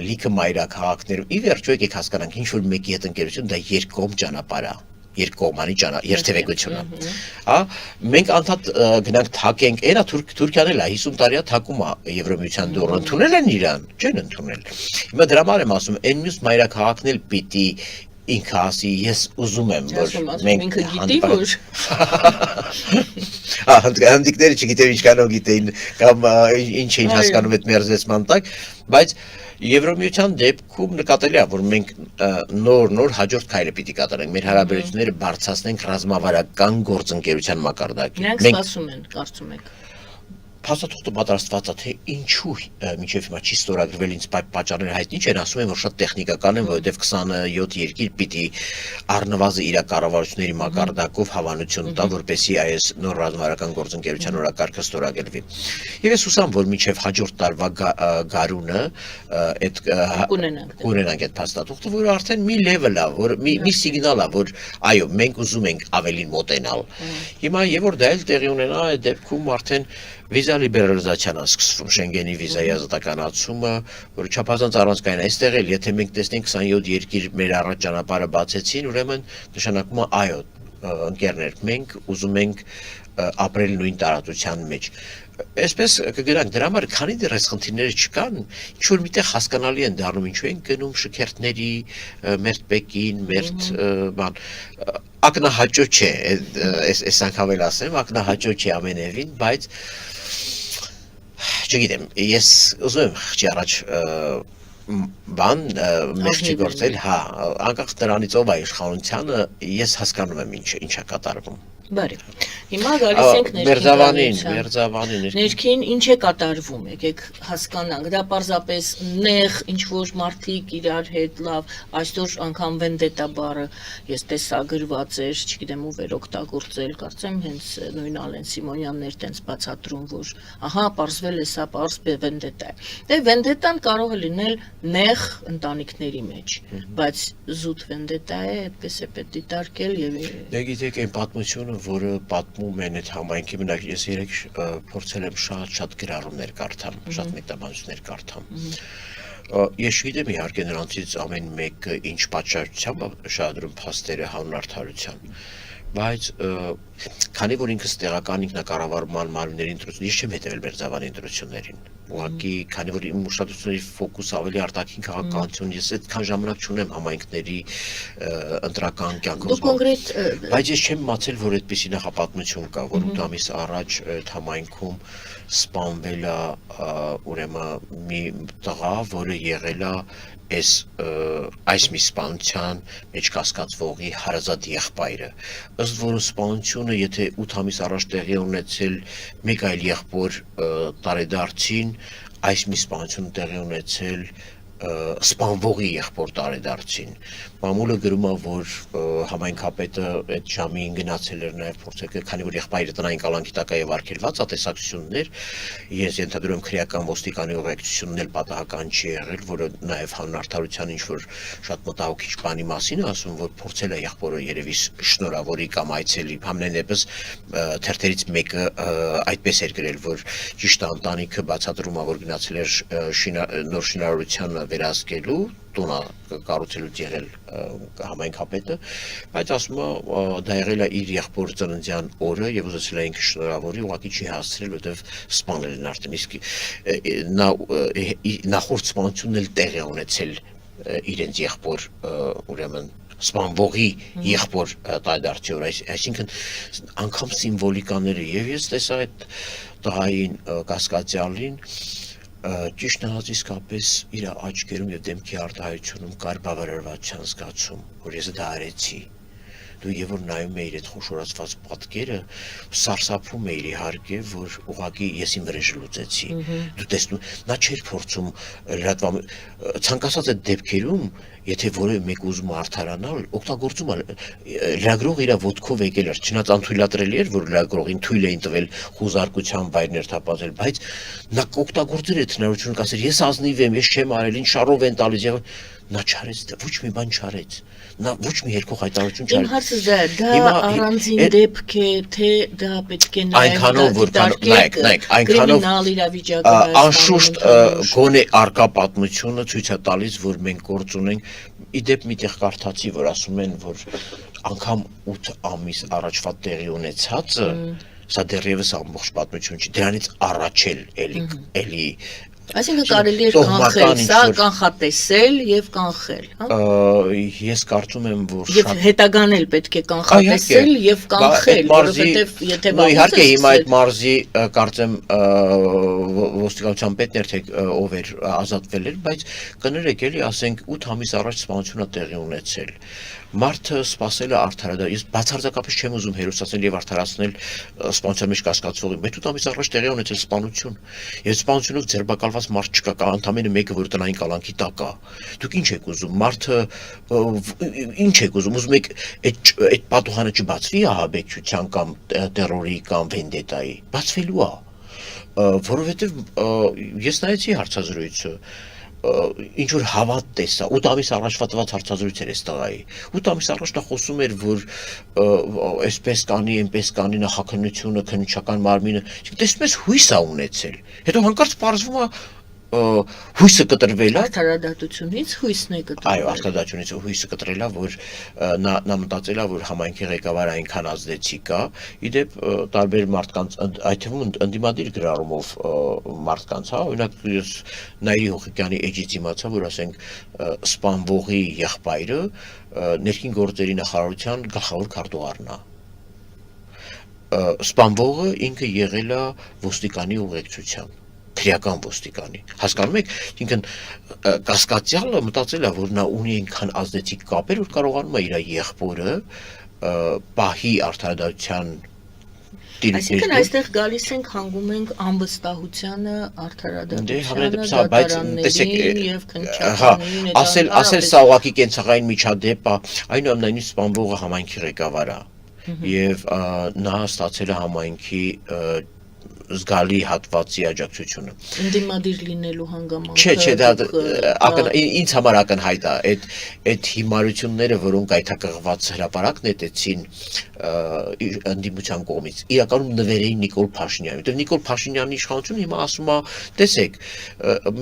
լիքը մայրաքաղաքներում ի վերջո եկեք հասկանանք, ինչ որ մեկի հետ ընկերություն դա երկկողմ ճանապարհ է, երկկողմանի երթևեկությունը, հա, մենք անդադ գնանք թակենք, էնա Թուրքիան էլ է 50 տարի է թակում է Եվրոմիության դուռը, ընդունել են իրան, չեն ընդունել։ Հիմա դրա համար եմ ասում, այն մյուս մայրաքաղաքն էլ պիտի ինքը ասի, ես ուզում եմ, որ մենք ինքը գիտի, որ հնդիկները չգիտեմ ինչքանով գիտեին կամ ինչ էին հասկանում այդ մերձեցման տակ, բայց Եվրոմիության դեպքում նկատելի է, որ մենք նոր հաջորդ քայլը պիտի կատարենք, մեր հարաբերությունները բարձրացնենք ռազմավարական գործընկերության մակարդակին։ Նրանք սպասում են, կարծում եք։ Փաստաթուղթը պատրաստված է, թե ինչու մինչև հիմա չի ստորագրվել, ինձ պատճառները հայտնի չեն, ասում են, որ շատ տեխնիկական են, որովհետև 27 երկիր պիտի առնվազն իր կառավարությունների մակարդակով հավանություն տա, որպեսզի այս նոր ռազմավարական գործընկերության օրակարգը ստորագրվի։ Եվ ես հուսամ, որ մինչև հաջորդ տարվա գարունը այդ կունենանք այդ փաստաթուղթը, որը արդեն մի level է, որ մի սիգնալ է, որ այո, մենք ուզում ենք ավելին մոտենալ։ Հիմա եւ որ դա էլ տեղի ունենա, այդ դեպքում արդեն վիզա լիբերալիզացիան է սկսվում, Շենգենի վիզայի ազատականացումը, որը չափազանց առանցքային է։ Այստեղ էլ եթե մենք տեսնենք 27 երկիր մեր առաջ ճանապարհը բացեցին, ուրեմն նշանակում է այո, ընկերներ, մենք ուզում ենք ապրել նույն տարածության մեջ։ Այսպես կգրանք դրա համար, քանի դեռ այս խնդիրները չկան, ինչ որ միտեղ հասկանալի են դառնում, ինչու են գնում շքերթների, մերթ Պեկին, մերթ բան, ակնահաճո չէ, այս անգամ էլ ասեմ, ակնահաճո չէ ամենևին, բայց չգիտեմ, ես ուզում եմ խղճի առաջ բան մեզ չի գործել, հա, անկախ դրանից ով է իշխանությանը, ես հասկանում եմ ինչա կատարվում։ Բարի։ Հիմա գալիս ենք Մերձավանին։ Ներքին ինչ է կատարվում, եկեք հասկանանք, դա պարզապես նեղ ինչ-որ մարդիկ իրար հետ լավ, այսօր անգամ վենդետա բառը ես տեսա գրված էր, չգիտեմ ով էր օգտագործել, կարծեմ հենց նույն Ալեն Սիմոնյանն էր տենց բացատրում, որ ահա պարզվել է սա պարզ վենդետա է։ Դե վենդետան կարող է լինել նեղ ընտանիքների մեջ, բայց զուտ վենդետա է, այդպես է պետք դիտարկել եւ Դե գիտեք այն պատմությունը, որը պատմում են այդ համայնքի մենակ ես երեք փորձել եմ շատ գրառումներ կարդամ, շատ մեկնաբանություններ կարդամ։ Ես չգիտեմ իհարկե նրանցից ամեն մեկը ինչ պատճառությամբ շահադրում փաստերը հանուն արդարության, բայց քանի որ ինքս տեղական ինքնակառավարման մարմինների ընտրություններին ես չեմ հետևել Մերձավանի ընտրություններին, ուղղակի քանի որ իմ ուշադրությունների ֆոկուսը ավելի արտաքին քաղաքականություն, ես այդքան ժամանակ չունեմ համայնքների ընտրական կյանքում, բայց ես չեմ մացել, որ այդպիսի նախապատմություն կա, որ 8 ամիս առաջ այդ համայնքում սպանվել է ուրեմն մի տղա, որը եղել է այս մի սպանության մեջ կասկածվողի հարազատ եղբայրը, ըստ որը սպանությունը, եթե 8 ամիս առաջ տեղի ունեցել մեկ այլ եղբոր տարեդարձին, այս մի սպանությունը տեղի ունեցել սպանվողի եղբոր տարեդարձին։ Մամուլը գրում է, որ համայնքապետը այդ ժամին գնացել էր նաև փորձել, քանի որ եղբայրը տնային կալանքի տակ է եւ արգելված ատեսակցություններ, ես ենթադրում եմ քրեական ոստիկանի ուղեկցությունն էլ պատահական չի եղել, որը նաև հանուն արդարության ինչ որ շատ մտահոգիչ բանի մասին է ասում, որ փորձել է եղբորը երևի շնորհավորի կամ այցելի, համենայն դեպս թերթերից մեկը այդպես էր գրել, որ ճիշտ է ընտանիքը բացատրում է, որ գնացել էր նոր շինարարությանը վերահսկելու, տունը կառուցելուց եղել համայնքապետը, բայց ասում է դա եղել է իր եղբոր ծննդյան օրը եւ ուզեցել է ինքը շնորհավորի, ուղղակի չի հասցրել, որովհետեւ սպանել են արդեն, իսկ նա նախորդ սպանությունն էլ տեղի ունեցել իրենց եղբոր ուրեմն սպանվողի եղբոր տարեդարձի օր, այսինքն անգամ սիմվոլիկաները եւ ես տեսա այդ տղային կասկածյալին ճիշտ նահած իսկապես իր աչքերում եւ դեմքի արտահայտությունում կար բավարարվածության զգացում, որ ես դա արեցի։ Դու եւ որ նայում էիր այդ խոշորացված պատկերը, սարսափում էիր իհարկե, որ ուղղակի ես իմ վրեժը լուծեցի։ Դու տեսնում, նա չէր փորձում լրատվամ ցանկացած այդ դեպքերում, եթե որևէ մեկ ուզում արդարանալ, օգտագործում է լրագրող իր ոտքով եկել էր, չնայած անթույլատրելի էր, որ լրագրողին թույլ էին տվել խոզարկության վայրներ թափածել, բայց նա օգտագործել էր հնարավորությունը, ասել ես ազնիվ եմ, ես չեմ արել, ինչ շարով են տալիս եւ նա չարեց, ոչ մի բան չարեց, նա ոչ մի երկու հայտարարություն չարեց։ Իմ հարցը դա առանձին դեպք է, թե դա պետք է նայեք, կրիմինալ իրավիճակը անշուշտ գոնե արկա պատմությունը ցույց է տալիս, որ մենք գործ ունենք, իդեպ միտեղ կարդացի, որ ասում են, որ անգամ 8 ամիս առաջվա տեղի ունեցածը, սա դեռևս ամբողջ պատմություն չի, դրանից առաջ էլի Այսինքն կարելի էր կանխել, սա կանխատեսել եւ կանխել, հա։ Ես կարծում եմ, որ եւ հետագան էլ պետք է կանխատեսել եւ կանխել, որովհետեւ եթե իհարկե հիմա այդ մարզի կարծեմ ոստիկանության պետն էր թե ով էր ազատվել էր, բայց կներեք էլի, ասենք 8 ամիս առաջ սպանությունը տեղի ունեցել։ Մարդը սпасել է արդարադարձ, ես բացարձակապես չեմ ուզում հերոսացնել եւ արդարացնել սպանության մեջ կասկածվողին, բայց 8 ամիս առաջ տեղի ունեցել սպանություն։ Եվ սպանությունով ձերբակալված մարդ չկա, կա ընդամենը մեկը, որ տնային կալանքի տակ է։ Դուք ինչ եք ուզում, մարդը ինչ եք ուզում եք այդ պատուհանը չբացվի ահաբեկչության կամ տերորի կամ վենդետայի, բացվելու է, որովհետեւ ես նայեցի հարցազրույցը ինչ որ հավատ տեսա 8 ամիս առաջվա տված հարցազրույցեր էս տղայի 8 ամիս առաջ նա խոսում էր որ այսպես կանի այնպես կանի նախաքննությունը քննչական մարմինը տեսնում ես հույս է ունեցել հետո հանկարծ պարզվում է հույսը կտրվել է արդարադատությունից հույսն է կտրվել այո արդարադատությունից հույսը կտրել է որ նա մտածել է որ համայնքի ղեկավարը այնքան ազդեցիկ է իդեպ տարբեր մարդկանց այդ թվում ընդդիմադիր գրառումով մարդկանց հա օրինակ Նայիրի Հոխիկյանի էջից իմացա որ ասենք սպանվողի եղբայրը ներքին գործերի նախարարության գլխավոր քարտուղարն է սպանվողը ինքը եղել է ոստիկանի ուղեկցությամբ քրեական ոստիկանի։ Հասկանում եք, ինքն կասկածյալը մտածել է, որ նա ունի այնքան ազդեցիկ կապեր, որ կարողանում է իր եղբորը պահի արդարադատության Այսինքն այստեղ գալիս ենք հանգում ենք անվստահությանը, արդարադատությանը, դատարաններին եւ քննչականներին։ Ասել սա ուղղակի կենցաղային միջադեպ է, այնուամենայնիվ սպանվողը համայնքի ղեկավար է եւ նա ստացել է համայնքի զգալի հատվածի աջակցությունը։ Ընդդիմադիր լինելու հանգամանքը։ Չէ, դա ինձ համար ակնհայտ է, այդ հիմարությունները, որոնք այդակղված հրապարակ նետեցին ընդդիմության կողմից, իրականում նվերեին Նիկոլ Փաշինյանին, որտեղ Նիկոլ Փաշինյանի իշխանությունը հիմա ասում է, տեսեք,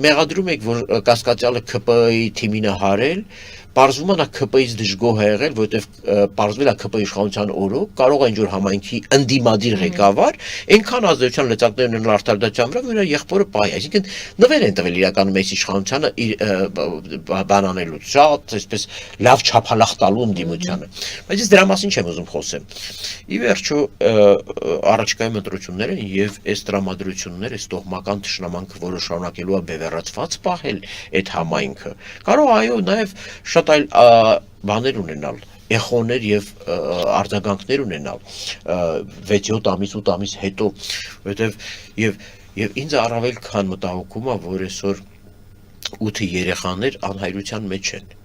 մեղադրում եք, որ կասկածյալը ԿՊ-ի թիմին է հարել, պարզվում է նա ԿՊ-ից դժգոհ է եղել, որովհետև պարզվել է ԿՊ իշխանության օրոք, կարող է ինչ-որ համայնքի ընդդիմադիր ղեկավար այնքան ազդեցության լծակներ ունենալ արդարադատության վրա, որ իր եղբորը պահի, այսինքն նվեր են տվել իրականում այս իշխանությանը բան անելուց, շատ այսպես լավ չափալախ տալու ընդդիմությանը։ Բայց ես դրա մասին չեմ ուզում խոսեմ։ Ի վերջո առաջիկայում ընտրություններ են եւ այս տրամադրությունները, այս տոհմական թշնամանքը, որը շարունակելու է բևեռացված պահել այդ համայնքը, կարող այո նաեւ շատ այլ բաներ ունենալ, էխոներ եւ արձագանքներ ունենալ 6-7 ամիս, 8 ամիս հետո, որովհետեւ եւ ինձ առավել քան մտահոգում է, որ այսօր 8 երեխաներ անհայրության մեջ են։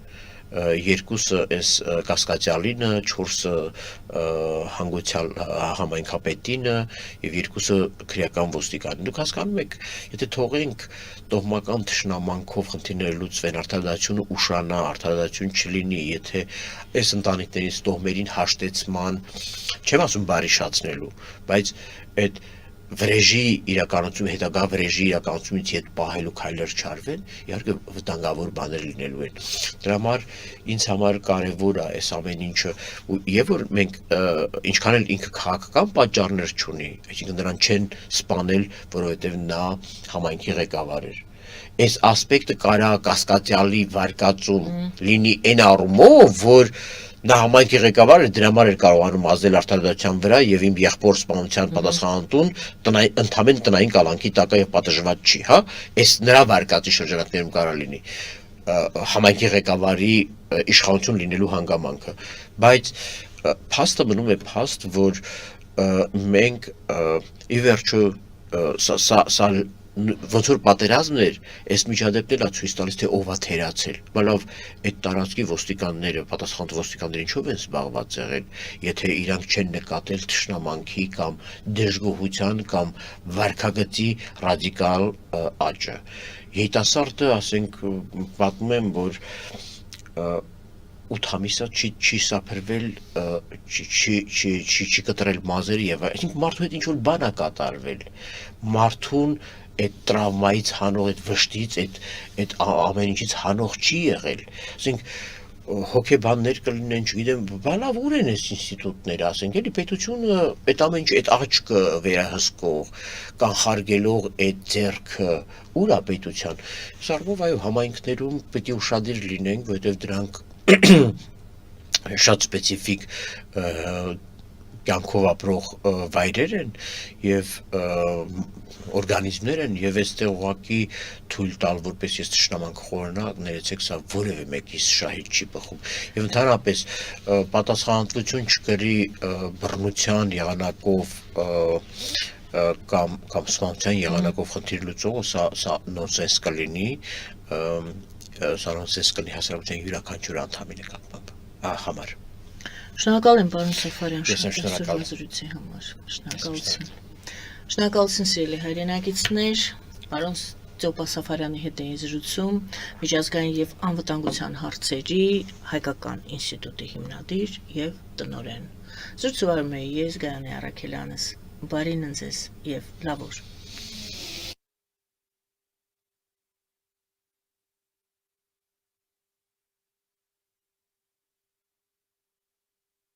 Երկուսը այս կասկածյալինը, 4-ը հանգուցյալ համայնքապետինը եւ 2-ը քրեական ոստիկանին։ Դուք հասկանում եք, եթե թողենք տոհմական թշնամանքով խնդիրները լուծվեն, արդարադատությունը ուշանա, արդարադատություն չլինի, եթե այս ընտանիքներից տոհմերին հաշտեցման, չեմ ասում բարիշացնելու, բայց այդ վրեժի իրականացում, հետագա վրեժի իրականացումից հետ պահելու քայլեր չարվեն, իհարկե վտանգավոր բաներ լինելու են։ Դրա համար ինձ համար կարևոր է այս ամեն ինչը, եւ որ մենք ինչքան էլ ինքը քաղաքական պատճառներ չունի, այսինքն նրան չեն սպանել, որովհետեւ նա համայնքի ղեկավար էր։ Այս ասպեկտը կարա կասկածյալի վարկածում լինի այն առումով, որ նա համայնքի ղեկավար էր, դրա համար էր կարողանում ազդել արդարադատության վրա եւ իմ եղբոր սպանության պատասխանատուն ընդհանրեն տնային կալանքի տակ է եւ պատժված չի, հա, այս նրա վարկածի շրջանակներում կարա լինի համայնքի ղեկավարի իշխանություն լինելու հանգամանքը, բայց փաստը մնում է փաստ, որ մենք ի վերջո սա ոնց որ պատերազմն էր, այս միջադեպն էլ ցույց տալիս, թե ով է թերացել։ Բալավ այդ տարածքի ոստիկանները, պատասխանատու ոստիկանները ինչով են զբաղված եղել, եթե իրանք չեն նկատել թշնամանքի կամ դժգոհության կամ վարքագծի ռադիկալ աճը։ Երիտասարդը, ասենք, պատմում եմ, որ 8 ամիսա չի սափրվել, չի կտրել մազերը եւ այսինքն մարդու հետ ինչ-որ բան է կատարվել, մարդուն այդ տրավմայից հանող, այդ վշտից, այդ ամեն ինչից հանող չի եղել, ասենք հոգեբաններ կլինեն, չգիտեմ, բալավ ուր են այս ինստիտուտները, ասենք, էլի պետությունը այդ ամեն ինչ, այդ աչքը վերահսկող, կանխարգելող այդ ձեռքը ուր է պետության։ Սարմով այո, համայնքներում պետք է ուշադիր լինենք, որովհետև դրանք շատ սպეციფიկ կյանքով ապրող վայրեր են եւ օրգանիզմներ են եւ այստեղ ուղղակի թույլ տալ, որպես ես թշնամանք խորնա, ներեցեք, սա որևէ մեկիս շահից չի բխում։ Եվ ընդհանրապես պատասխանատվություն չկրի բռնության եղանակով կամ սպանության եղանակով խնդիր լուծողը, սա նոնսենս կլինի, սա նոնսենս կլինի հասարակության յուրաքանչյուր անդամի նկատմամբ համար։ Շնորհակալ եմ, պարոն Սաֆարյան, շնորհակալ զրույցի համար։ Շնորհակալություն։ Շնորհակալություն, սիրելի հայրենակիցներ, պարոն Ծոպա Սաֆարյանի հետ էի զրուցում միջազգային եւ անվտանգության հարցերի հայկական ինստիտուտի հիմնադիր եւ տնօրեն։ Զրուցում եմ ես Գայանե Առաքելյանս, բարին ընձեզ եւ լավ օր։